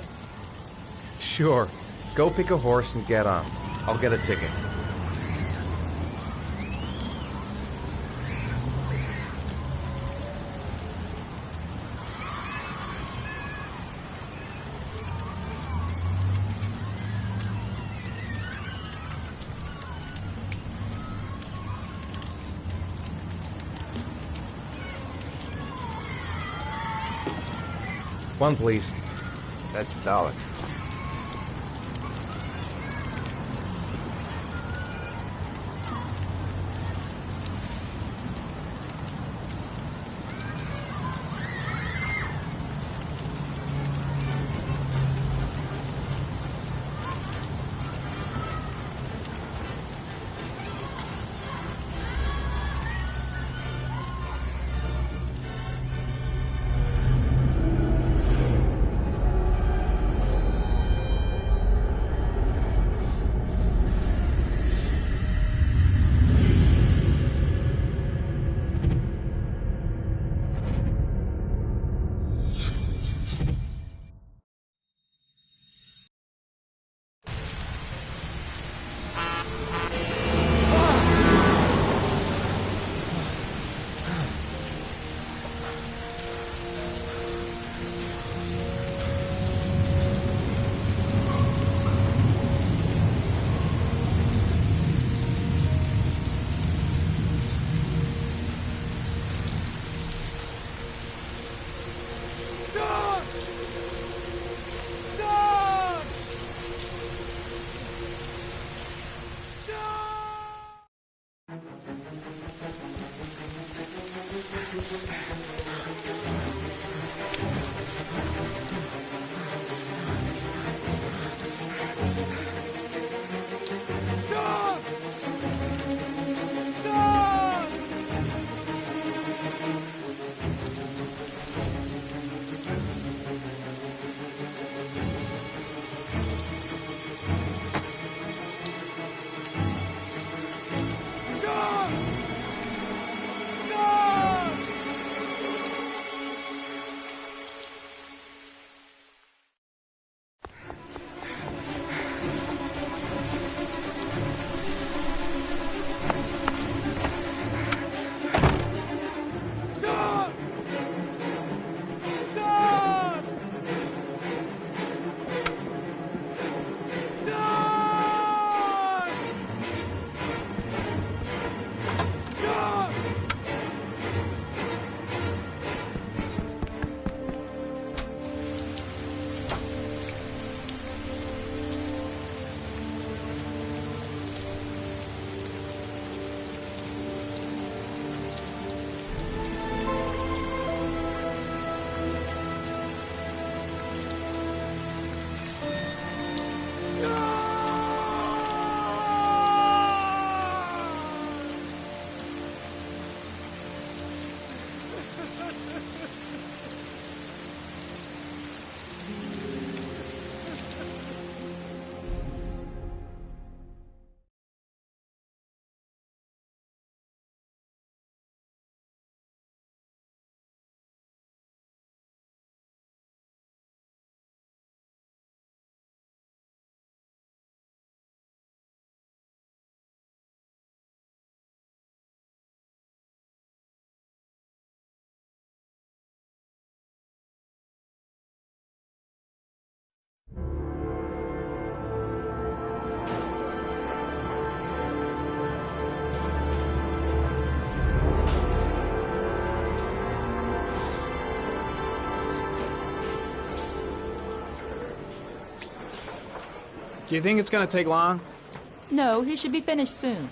Sure. Go pick a horse and get on. I'll get a ticket. One, please. That's $1. Do you think it's gonna take long? No, he should be finished soon.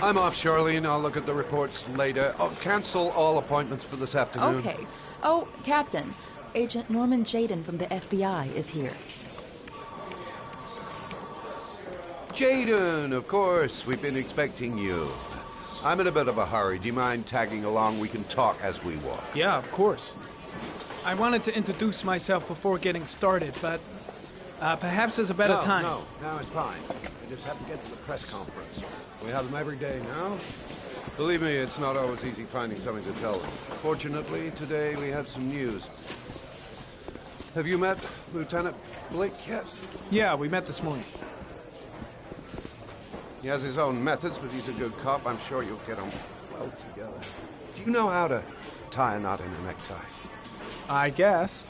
I'm off, Charlene. I'll look at the reports later. Oh, cancel all appointments for this afternoon. Okay. Oh, Captain. Agent Norman Jaden from the FBI is here. Jaden, of course. We've been expecting you. I'm in a bit of a hurry. Do you mind tagging along? We can talk as we walk. Yeah, of course. I wanted to introduce myself before getting started, but perhaps there's a better time. No, it's fine. I just have to get to the press conference. We have them every day now. Believe me, it's not always easy finding something to tell them. Fortunately, today we have some news. Have you met Lieutenant Blake yet? Yeah, we met this morning. He has his own methods, but he's a good cop. I'm sure you'll get on well together. Do you know how to tie a knot in a necktie? I guess.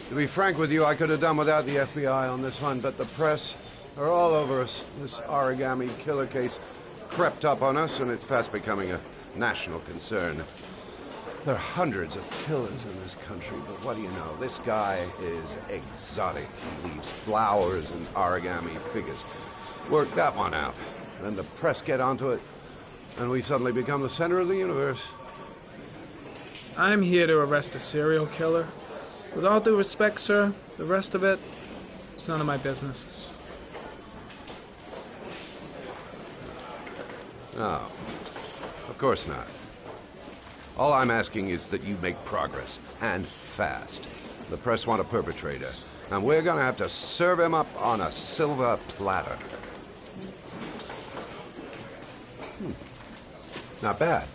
To be frank with you, I could have done without the FBI on this one, but the press are all over us. This origami killer case crept up on us, and it's fast becoming a national concern. There are hundreds of killers in this country, but what do you know? This guy is exotic. He leaves flowers and origami figures. Work that one out. Then the press get onto it, and we suddenly become the center of the universe. I'm here to arrest a serial killer. With all due respect, sir, the rest of it, it's none of my business. No, of course not. All I'm asking is that you make progress, and fast. The press want a perpetrator, and we're gonna have to serve him up on a silver platter. Not bad.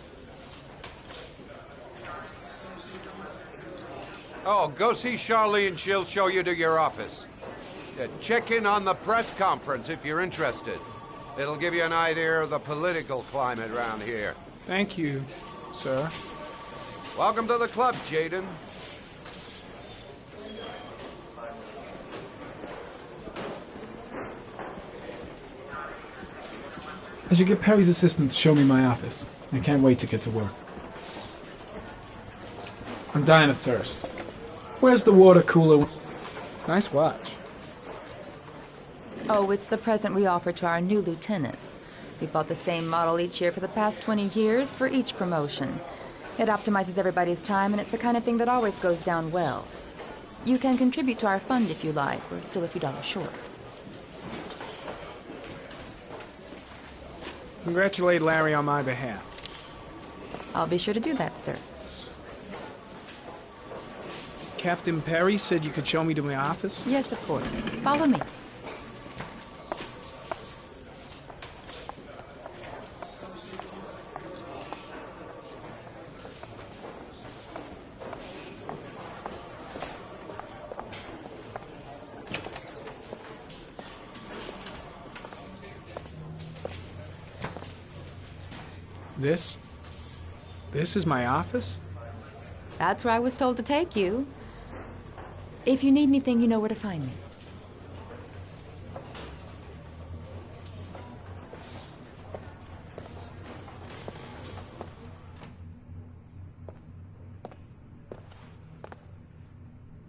Oh, go see Charlene. She'll show you to your office. Check in on the press conference if you're interested. It'll give you an idea of the political climate around here. Thank you, sir. Welcome to the club, Jaden. I should get Perry's assistant to show me my office. I can't wait to get to work. I'm dying of thirst. Where's the water cooler? Nice watch. Oh, it's the present we offer to our new lieutenants. We bought the same model each year for the past 20 years for each promotion. It optimizes everybody's time, and it's the kind of thing that always goes down well. You can contribute to our fund if you like. We're still a few dollars short. Congratulate Larry on my behalf. I'll be sure to do that, sir. Captain Perry said you could show me to my office? Yes, of course. Follow me. This is my office? That's where I was told to take you. If you need anything, you know where to find me.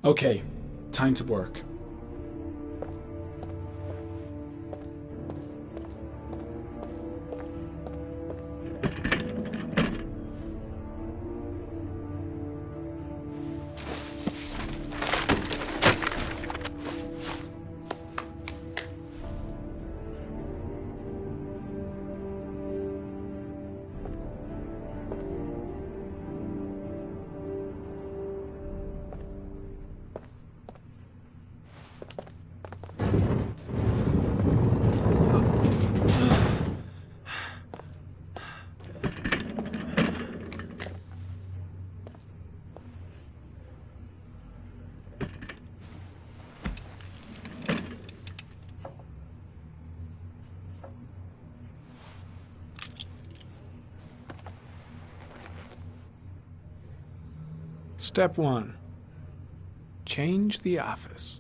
Okay, time to work. Step 1. Change the office.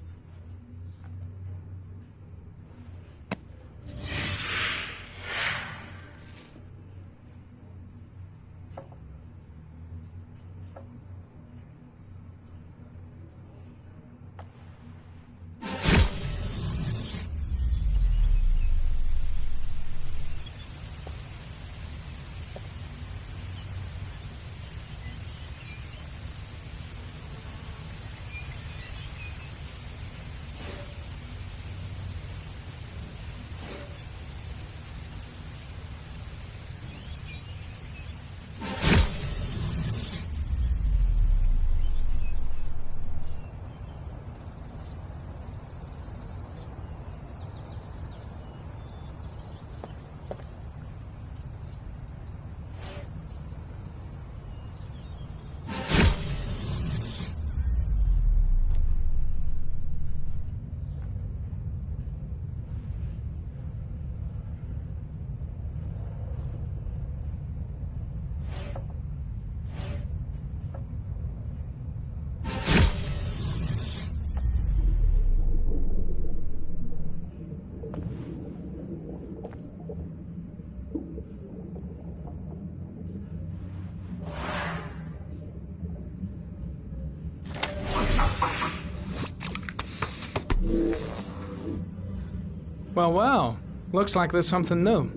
Well, well. Looks like there's something new.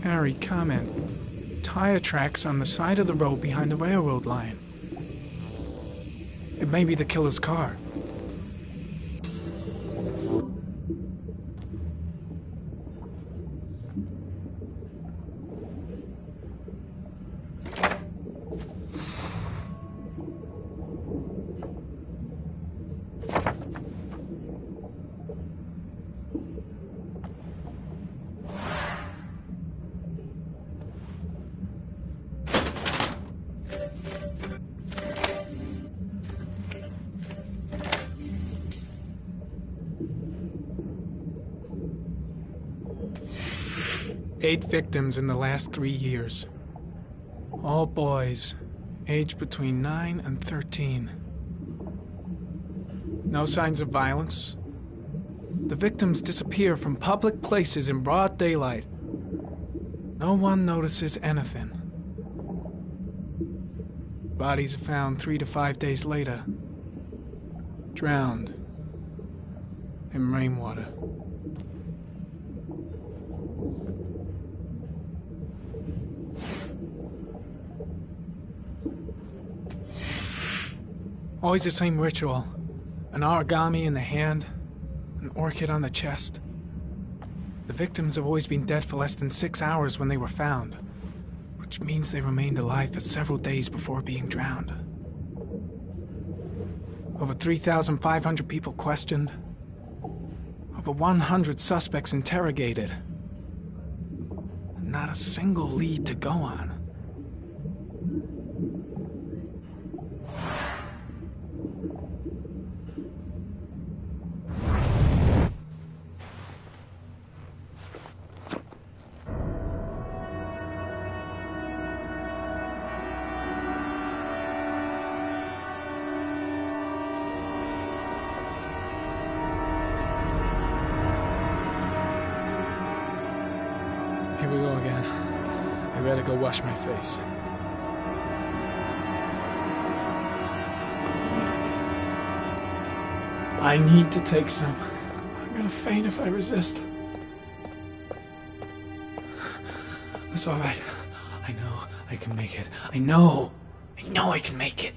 Harry, comment. Tire tracks on the side of the road behind the railroad line. It may be the killer's car. Eight victims in the last 3 years. All boys, aged between 9 and 13. No signs of violence. The victims disappear from public places in broad daylight. No one notices anything. Bodies are found 3 to 5 days later. Drowned in rainwater. Always the same ritual. An origami in the hand, an orchid on the chest. The victims have always been dead for less than 6 hours when they were found, which means they remained alive for several days before being drowned. Over 3,500 people questioned. Over 100 suspects interrogated. Not a single lead to go on. Here we go again. I better go wash my face. I need to take some. I'm gonna faint if I resist. It's all right. I know I can make it. I know I can make it.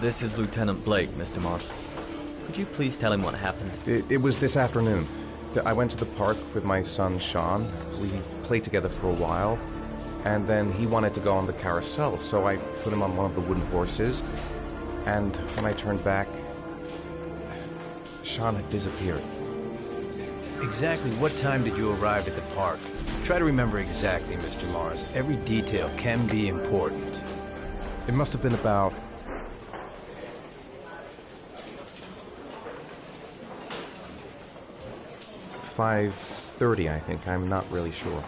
This is Lieutenant Blake, Mr. Marsh. Could you please tell him what happened? It was this afternoon. I went to the park with my son, Sean. We played together for a while, and then he wanted to go on the carousel, so I put him on one of the wooden horses, and when I turned back, Sean had disappeared. Exactly what time did you arrive at the park? Try to remember exactly, Mr. Mars. Every detail can be important. It must have been about 5:30, I think. I'm not really sure.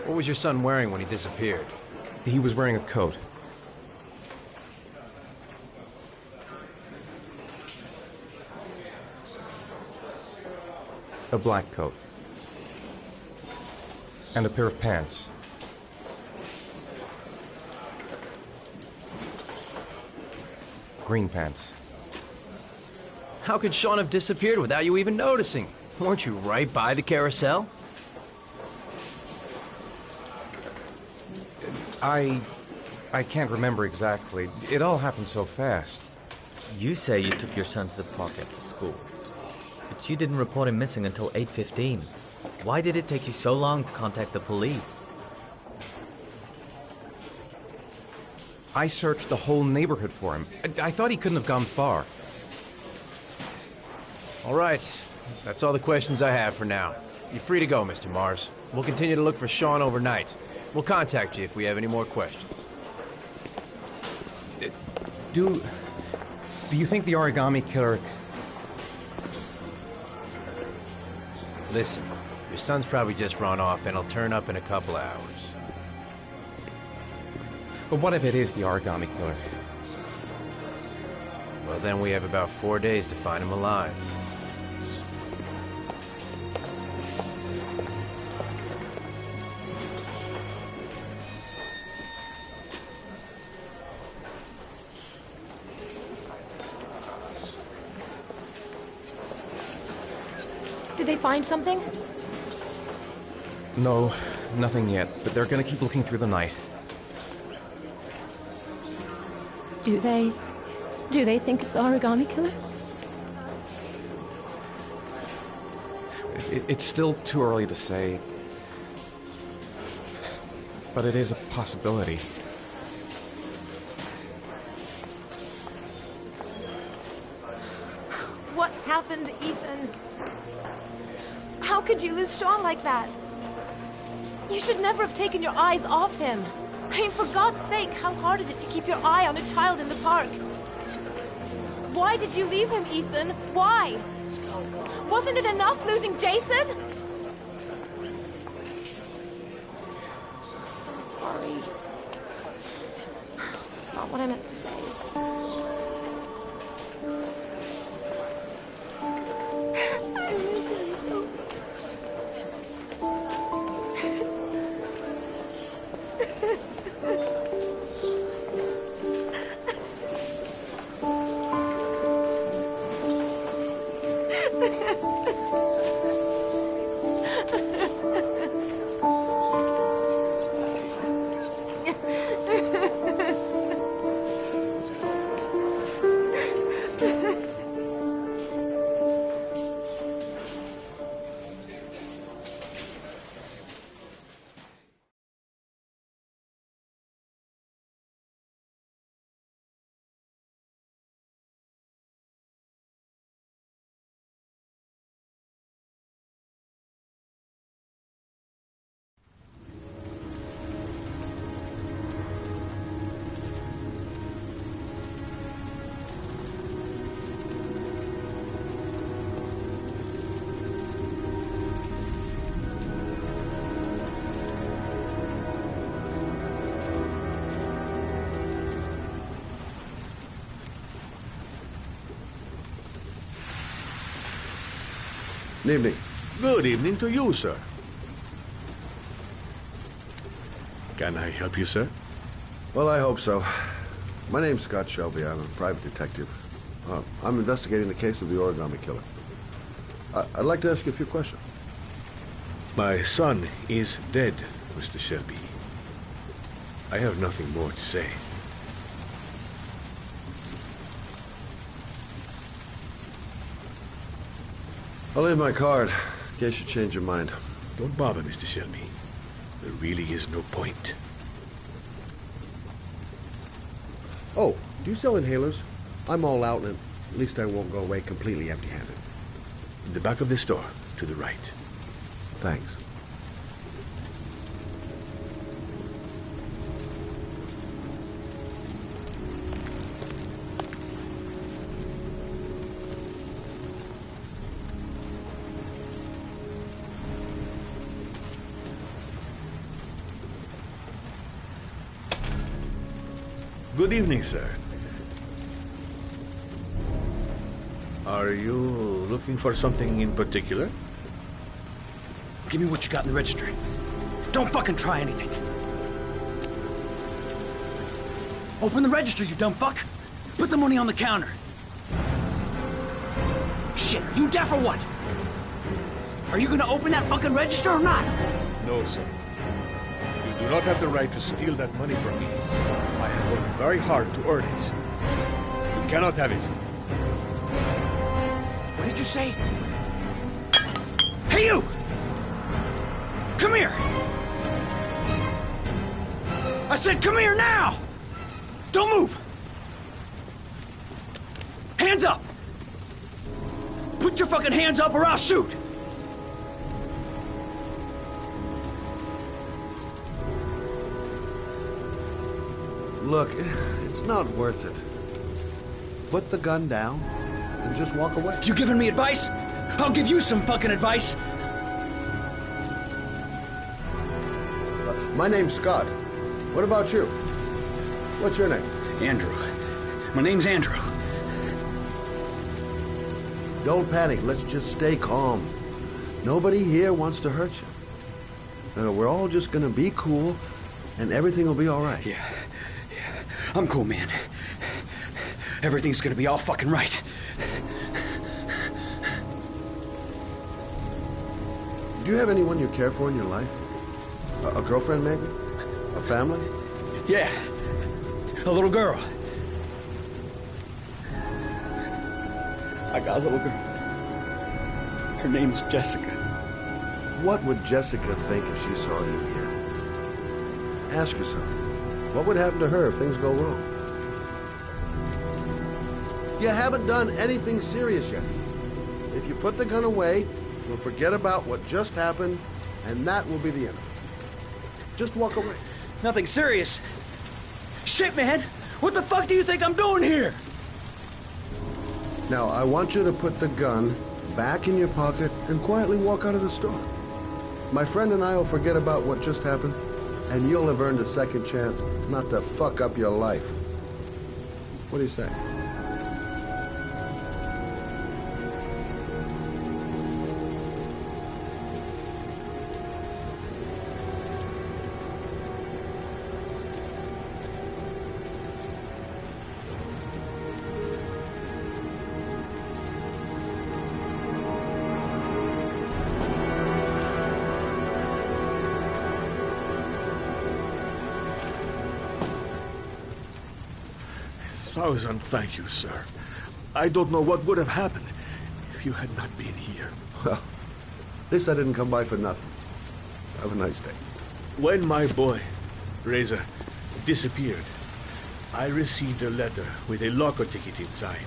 What was your son wearing when he disappeared? He was wearing a coat. A black coat. And a pair of pants. Green pants. How could Sean have disappeared without you even noticing? Weren't you right by the carousel? I can't remember exactly. It all happened so fast. You say you took your son to the park after school, but you didn't report him missing until 8:15. Why did it take you so long to contact the police? I searched the whole neighborhood for him. I thought he couldn't have gone far. All right. That's all the questions I have for now. You're free to go, Mr. Mars. We'll continue to look for Sean overnight. We'll contact you if we have any more questions. Do you think the origami killer... Listen, your son's probably just run off and he'll turn up in a couple hours. But what if it is the origami killer? Well, then we have about 4 days to find him alive. Did they find something? No, nothing yet, but they're gonna keep looking through the night. Do they think it's the origami killer? It's still too early to say, but it is a possibility. What happened, Ethan? How could you lose Sean like that? You should never have taken your eyes off him. I mean, for God's sake, how hard is it to keep your eye on a child in the park? Why did you leave him, Ethan? Why? Wasn't it enough losing Jason? I'm sorry. It's not what I meant to say. I miss him so much. Good evening. Good evening to you, sir. Can I help you, sir? Well, I hope so. My name's Scott Shelby. I'm a private detective. I'm investigating the case of the origami killer. I'd like to ask you a few questions. My son is dead, Mr. Shelby. I have nothing more to say. I'll leave my card in case you change your mind. Don't bother, Mr. Shelby. There really is no point. Oh, do you sell inhalers? I'm all out, and at least I won't go away completely empty-handed. In the back of the store, to the right. Thanks. Good evening, sir. Are you looking for something in particular? Give me what you got in the register. Don't fucking try anything. Open the register, you dumb fuck. Put the money on the counter. Shit, are you deaf or what? Are you gonna open that fucking register or not? No, sir. You do not have the right to steal that money from me. I have worked very hard to earn it. You cannot have it. What did you say? Hey, you! Come here! I said come here now! Don't move! Hands up! Put your fucking hands up or I'll shoot! Look, it's not worth it. Put the gun down and just walk away. You giving me advice? I'll give you some fucking advice. My name's Scott. What about you? What's your name? Andrew. My name's Andrew. Don't panic. Let's just stay calm. Nobody here wants to hurt you. We're all just gonna be cool, and everything will be all right. Yeah. I'm cool, man. Everything's gonna be all fucking right. Do you have anyone you care for in your life? A girlfriend, maybe? A family? Yeah. A little girl. I got a little girl. Her name's Jessica. What would Jessica think if she saw you here? Ask yourself, what would happen to her if things go wrong? You haven't done anything serious yet. If you put the gun away, we'll forget about what just happened, and that will be the end of it. Just walk away. Nothing serious. Shit, man! What the fuck do you think I'm doing here? Now, I want you to put the gun back in your pocket and quietly walk out of the store. My friend and I will forget about what just happened, and you'll have earned a second chance not to fuck up your life. What do you say? Thousand thank you, sir. I don't know what would have happened if you had not been here. Well, at least I didn't come by for nothing. Have a nice day. When my boy, Reza, disappeared, I received a letter with a locker ticket inside.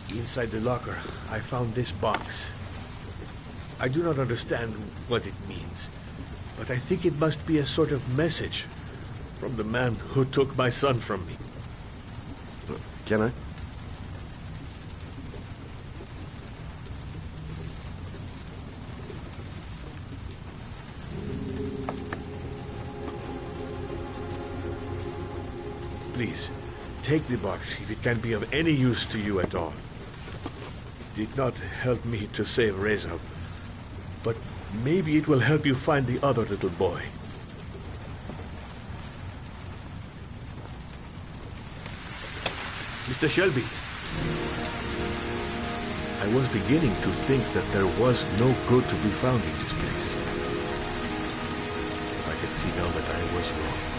Inside the locker, I found this box. I do not understand what it means, but I think it must be a sort of message from the man who took my son from me. Can I? Please, take the box if it can be of any use to you at all. did not help me to save Reza, but maybe it will help you find the other little boy. Mr. Shelby, I was beginning to think that there was no good to be found in this place. I can see now that I was wrong.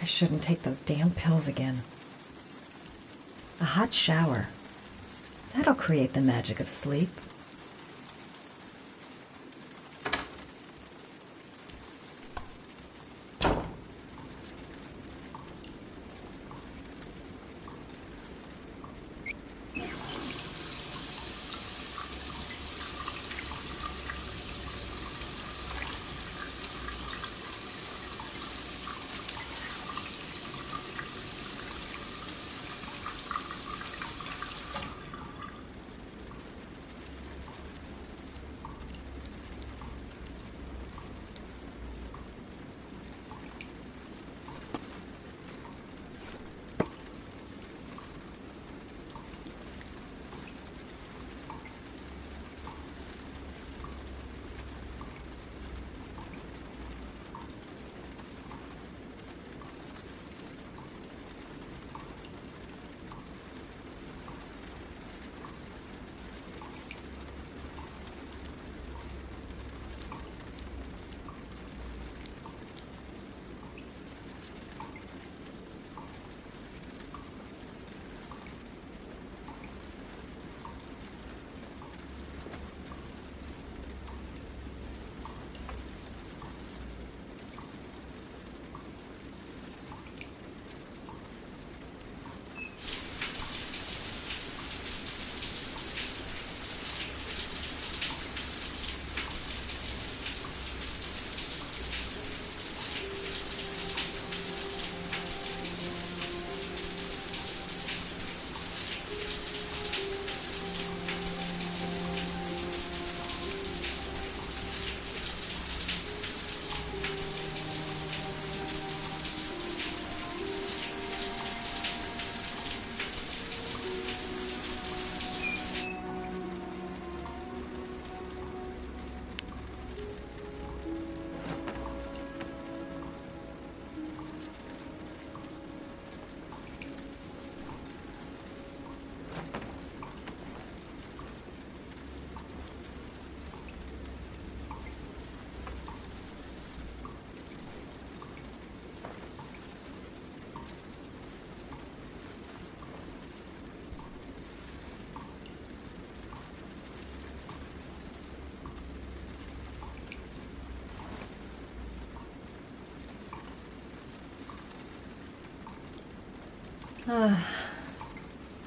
I shouldn't take those damn pills again. A hot shower. That'll create the magic of sleep.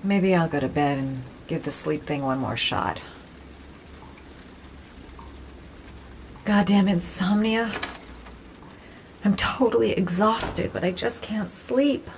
Maybe I'll go to bed and give the sleep thing one more shot. Goddamn insomnia. I'm totally exhausted, but I just can't sleep.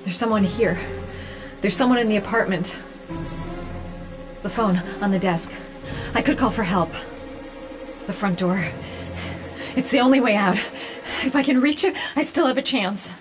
There's someone here. There's someone in the apartment. The phone on the desk. I could call for help. The front door. It's the only way out. If I can reach it, I still have a chance.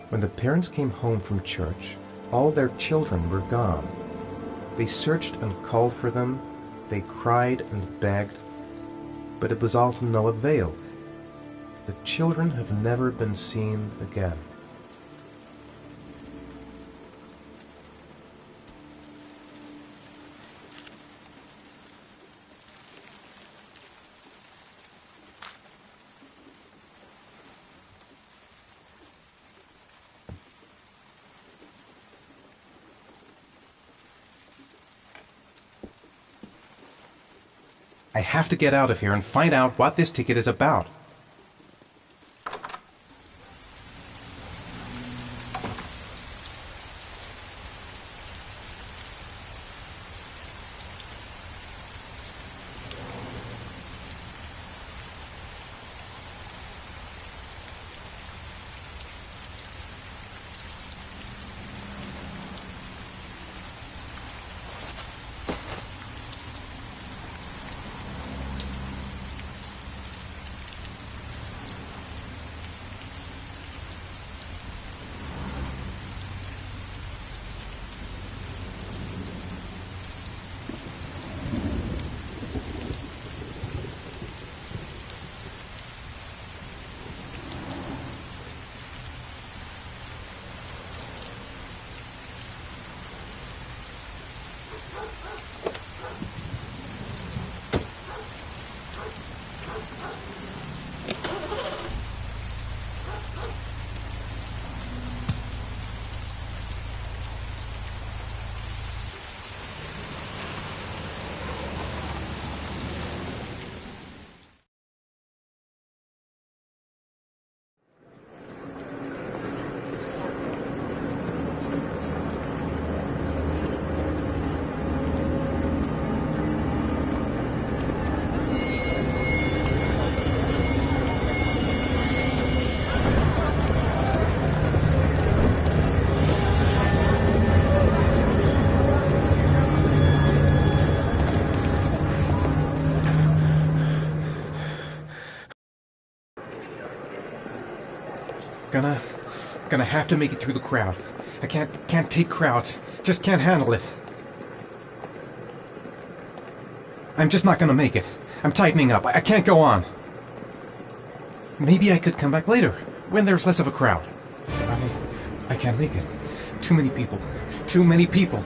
When the parents came home from church, all their children were gone. They searched and called for them, they cried and begged, but it was all to no avail. The children have never been seen again. I have to get out of here and find out what this ticket is about. Gonna have to make it through the crowd. I can't take crowds. Just can't handle it. I'm just not gonna make it. I'm tightening up. I can't go on. Maybe I could come back later, when there's less of a crowd. I can't make it. Too many people. Too many people.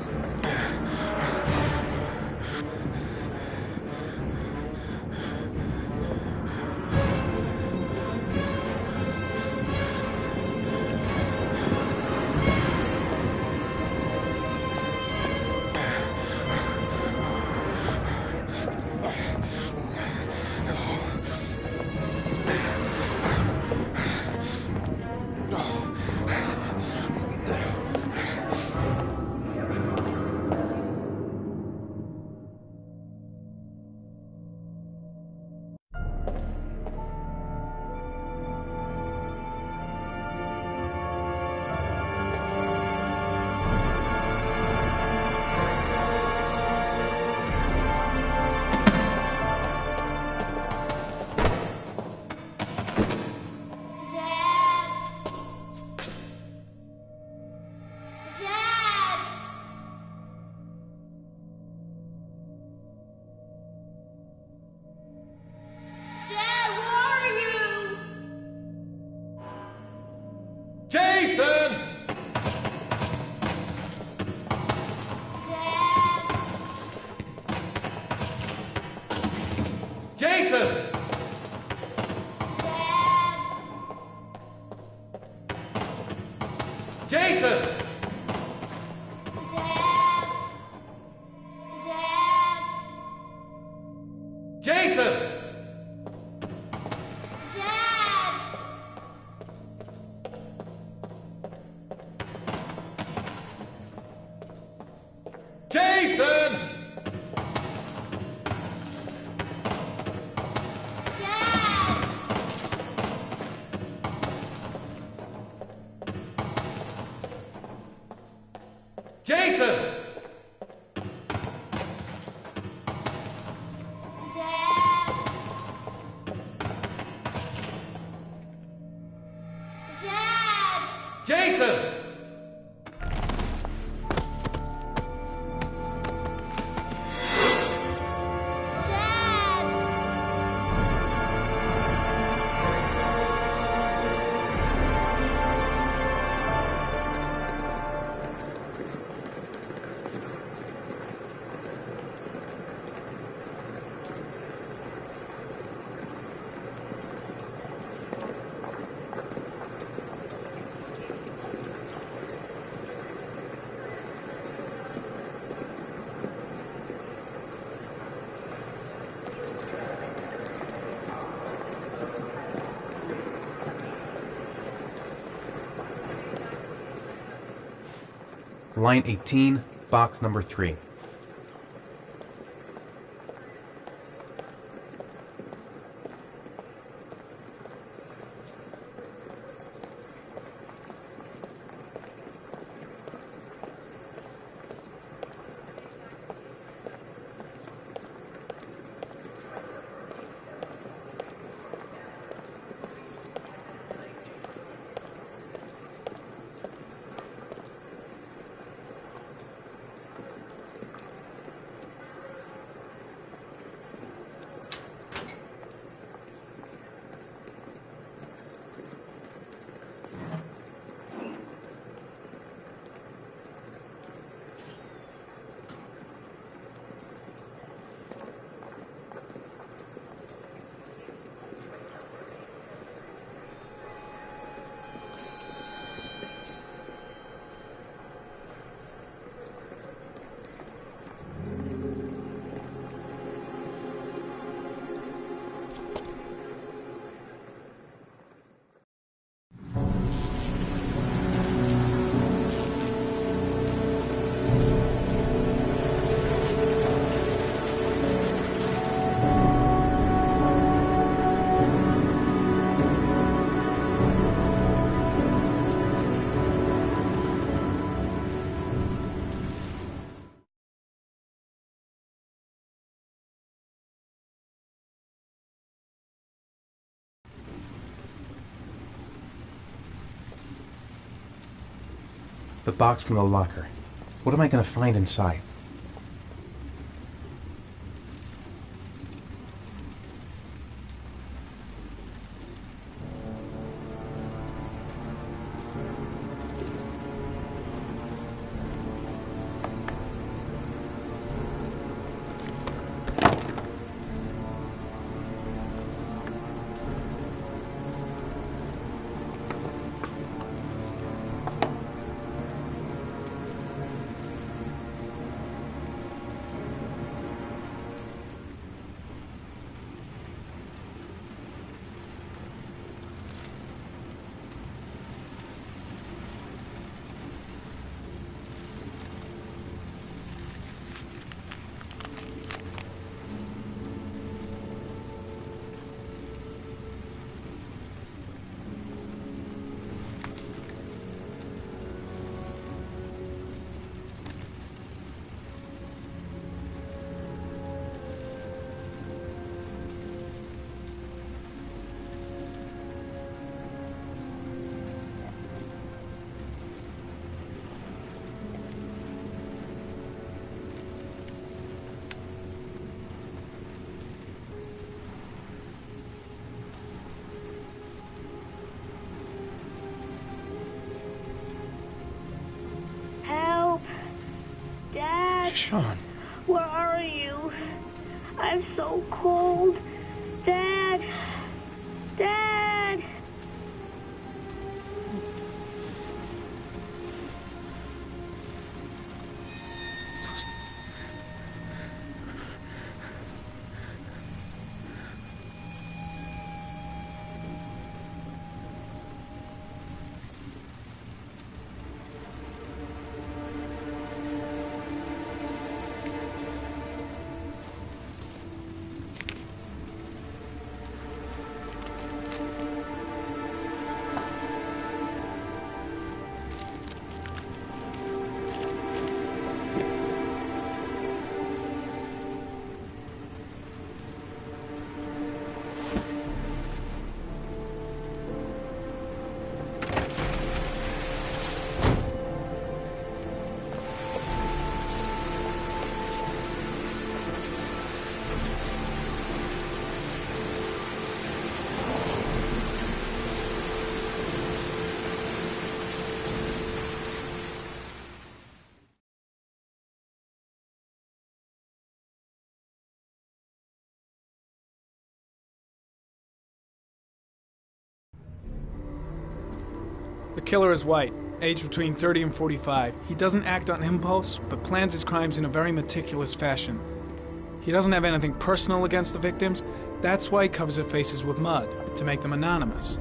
Jason! Jason! Jason! Jason! Jason! Line 18, box number 3. The box from the locker. What am I going to find inside? Sean. Where are you? I'm so cold. Dad! Dad! killer is white, aged between 30 and 45. He doesn't act on impulse, but plans his crimes in a very meticulous fashion. He doesn't have anything personal against the victims. That's why he covers their faces with mud, to make them anonymous.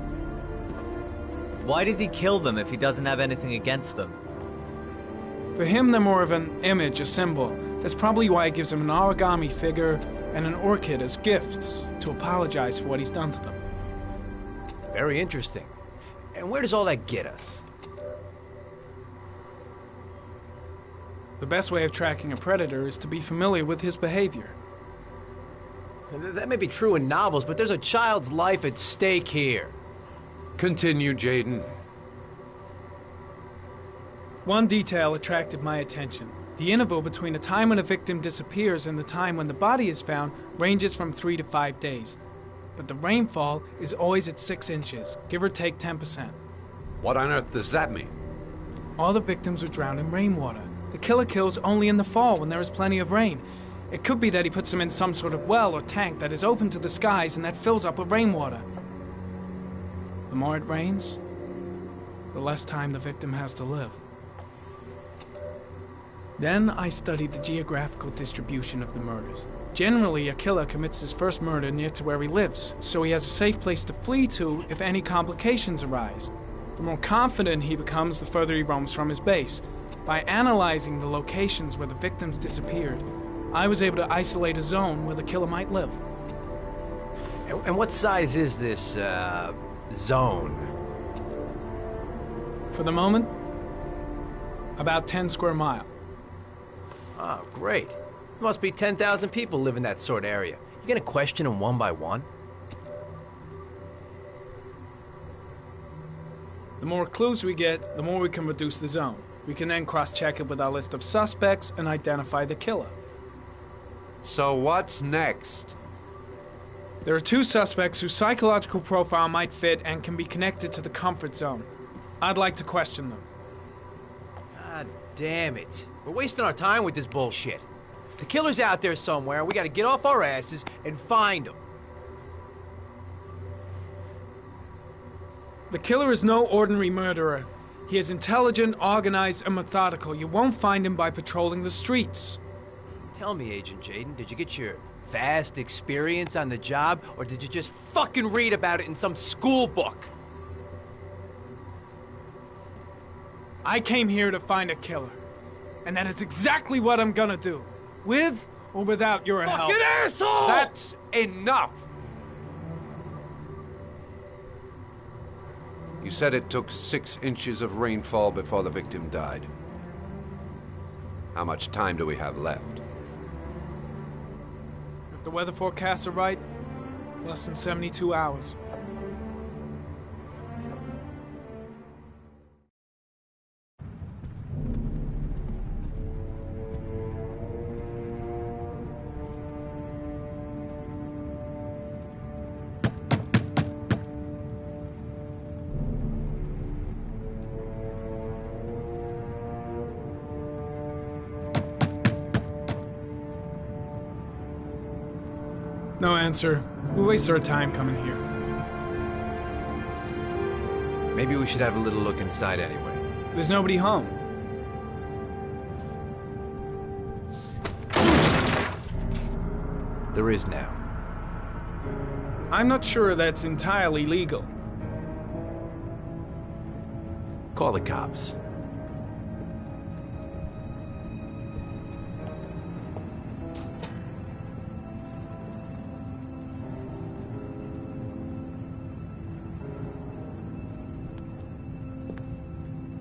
Why does he kill them if he doesn't have anything against them? For him, they're more of an image, a symbol. That's probably why he gives them an origami figure and an orchid as gifts to apologize for what he's done to them. Very interesting. And where does all that get us? The best way of tracking a predator is to be familiar with his behavior. That may be true in novels, but there's a child's life at stake here. Continue, Jaden. One detail attracted my attention. The interval between the time when a victim disappears and the time when the body is found ranges from 3 to 5 days. But the rainfall is always at 6 inches, give or take 10%. What on earth does that mean? All the victims were drowned in rainwater. The killer kills only in the fall when there is plenty of rain. It could be that he puts them in some sort of well or tank that is open to the skies and that fills up with rainwater. The more it rains, the less time the victim has to live. Then I studied the geographical distribution of the murders. Generally, a killer commits his first murder near to where he lives, so he has a safe place to flee to if any complications arise. The more confident he becomes, the further he roams from his base. By analyzing the locations where the victims disappeared, I was able to isolate a zone where the killer might live. And what size is this, zone? For the moment, about 10 square miles. Oh, great. There must be 10,000 people live in that sort of area. You gonna question them one by one? The more clues we get, the more we can reduce the zone. We can then cross-check it with our list of suspects and identify the killer. So what's next? There are 2 suspects whose psychological profile might fit and can be connected to the comfort zone. I'd like to question them. God damn it. We're wasting our time with this bullshit. The killer's out there somewhere, and we gotta get off our asses and find him. The killer is no ordinary murderer. He is intelligent, organized, and methodical. You won't find him by patrolling the streets. Tell me, Agent Jaden, did you get your vast experience on the job, or did you just fucking read about it in some school book? I came here to find a killer. And that is exactly what I'm gonna do. With or without your help. Fucking asshole! That's enough! You said it took 6 inches of rainfall before the victim died. How much time do we have left? If the weather forecasts are right, less than 72 hours. No answer. We waste our time coming here. Maybe we should have a little look inside anyway. There's nobody home. There is now. I'm not sure that's entirely legal. Call the cops.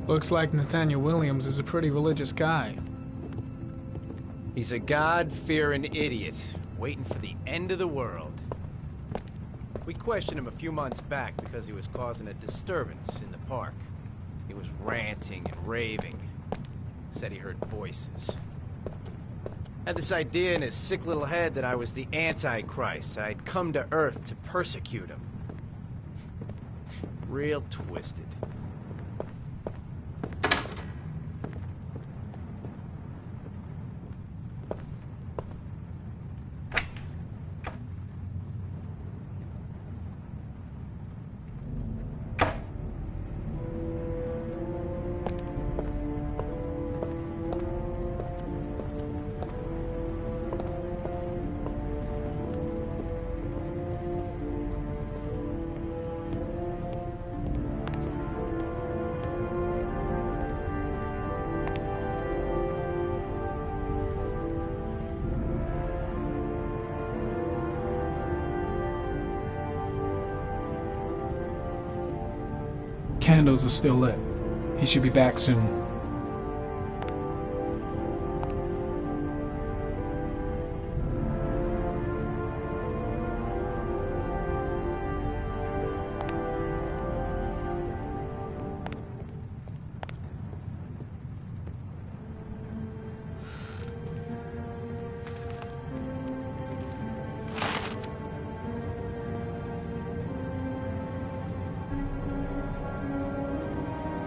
Looks like Nathaniel Williams is a pretty religious guy. He's a God-fearing idiot, waiting for the end of the world. We questioned him a few months back because he was causing a disturbance in the park. He was ranting and raving. Said he heard voices. Had this idea in his sick little head that I was the Antichrist. I'd come to Earth to persecute him. Real twisted. candles are still lit. He should be back soon.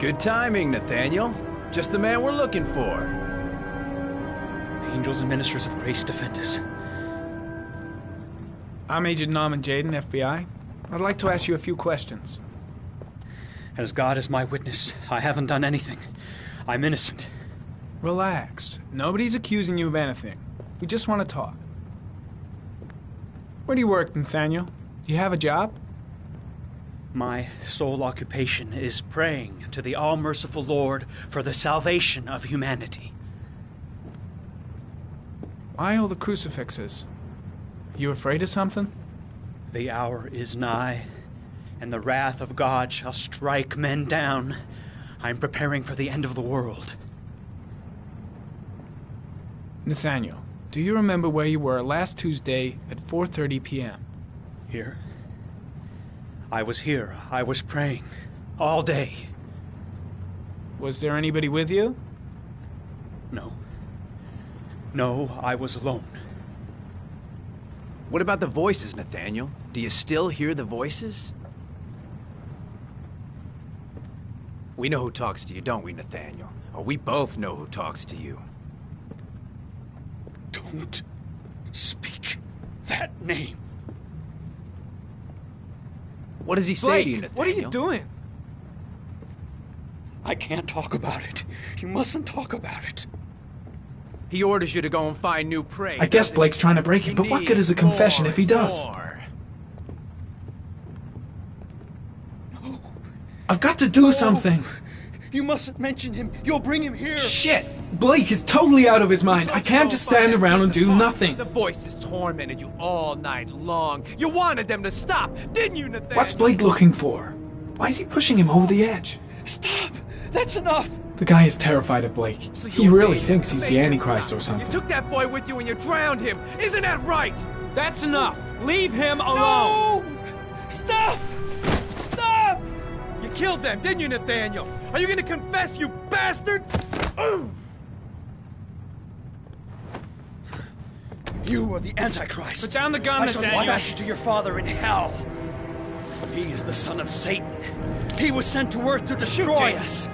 Good timing, Nathaniel. Just the man we're looking for. Angels and ministers of grace defend us. I'm Agent Norman Jaden, FBI. I'd like to ask you a few questions. As God is my witness, I haven't done anything. I'm innocent. Relax. Nobody's accusing you of anything. We just want to talk. Where do you work, Nathaniel? You have a job? My sole occupation is praying to the all-merciful Lord for the salvation of humanity. Why all the crucifixes? Are you afraid of something? The hour is nigh, and the wrath of God shall strike men down. I'm preparing for the end of the world. Nathaniel, do you remember where you were last Tuesday at 4:30 p.m.? Here? I was here. I was praying. All day. Was there anybody with you? No. No, I was alone. What about the voices, Nathaniel? Do you still hear the voices? We know who talks to you, don't we, Nathaniel? Or we both know who talks to you. Don't speak that name. What does he say to you, Nathaniel? What are you doing? I can't talk about it. You mustn't talk about it. He orders you to go and find new prey. I guess Blake's trying to break him, but what good is a confession if he does? No. I've got to do something. You mustn't mention him. You'll bring him here. Shit! Blake is totally out of his mind. I can't just stand around and do nothing. The voices tormented you all night long. You wanted them to stop, didn't you, Nathaniel? What's Blake looking for? Why is he pushing him over the edge? Stop! That's enough! The guy is terrified of Blake. He really thinks he's the Antichrist or You something. took that boy with you and you drowned him. Isn't that right? That's enough! Leave him alone! No! Stop! Stop! You killed them, didn't you, Nathaniel? Are you gonna confess, you bastard? You are the Antichrist. Put down the gun, I shall Nathaniel. dispatch you to your father in hell. He is the son of Satan. He was sent to earth to destroy us.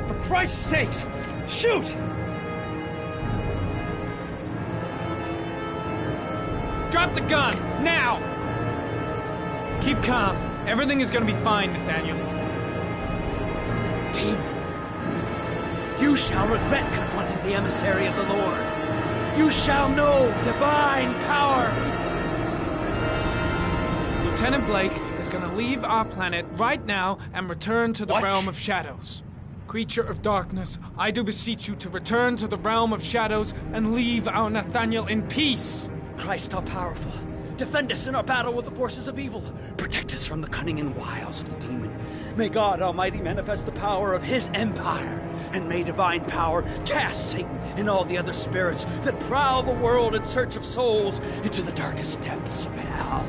For Christ's sakes, shoot! Drop the gun, now! Keep calm. Everything is gonna be fine, Nathaniel. Team, you shall regret confronting the emissary of the Lord. You shall know divine power. Lieutenant Blake is gonna leave our planet right now and return to the realm of shadows. Creature of darkness, I do beseech you to return to the realm of shadows and leave our Nathaniel in peace. Christ all powerful, defend us in our battle with the forces of evil. Protect us from the cunning and wiles of the demon. May God Almighty manifest the power of his empire, and may divine power cast Satan and all the other spirits that prowl the world in search of souls into the darkest depths of hell.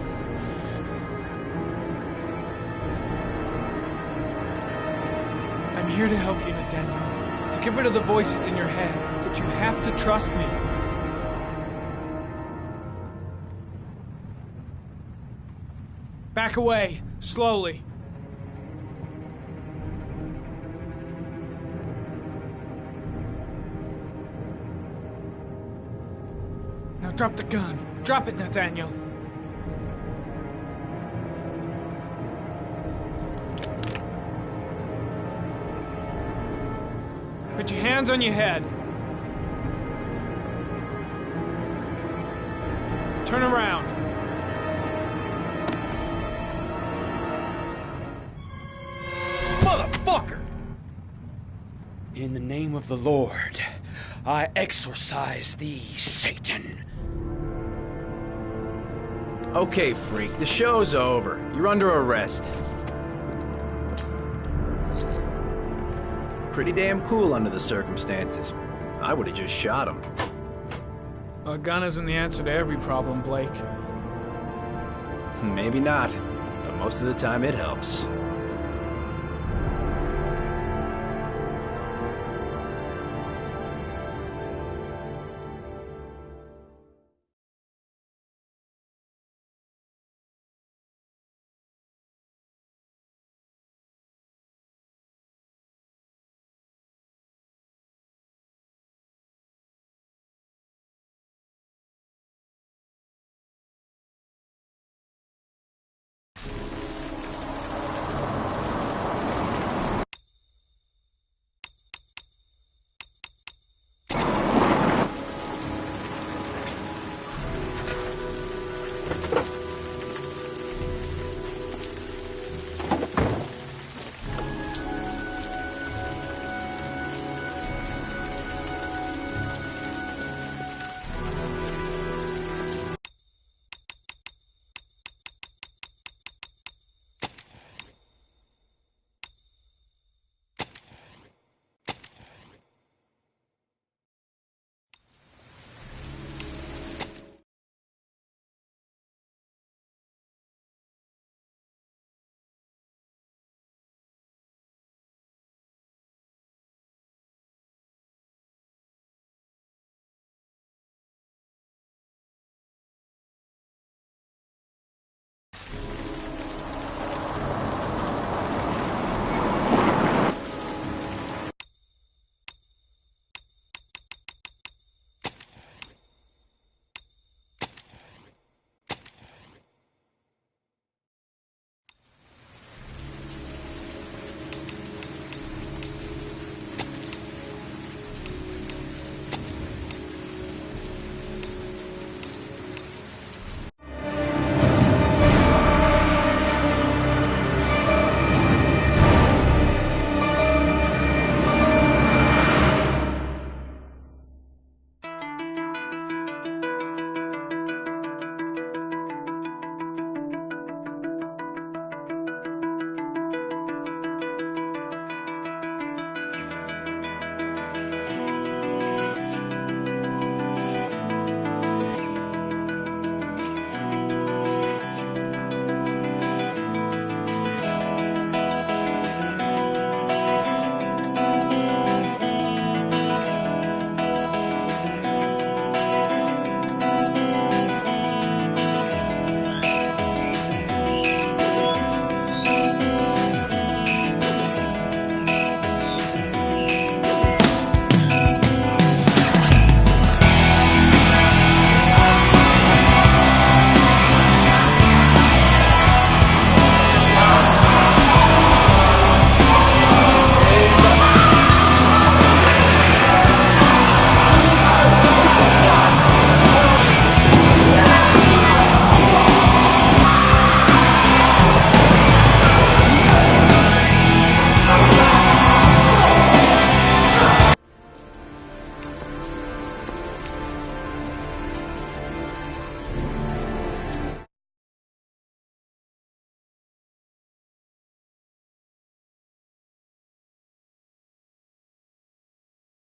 I'm here to help you, Nathaniel. To get rid of the voices in your head, but you have to trust me. Back away, slowly. Now drop the gun. Drop it, Nathaniel. Put your hands on your head. Turn around. Motherfucker! In the name of the Lord, I exorcise thee, Satan. Okay, freak, the show's over. You're under arrest. pretty damn cool under the circumstances. I would have just shot him. A gun isn't the answer to every problem, Blake. Maybe not, but most of the time it helps.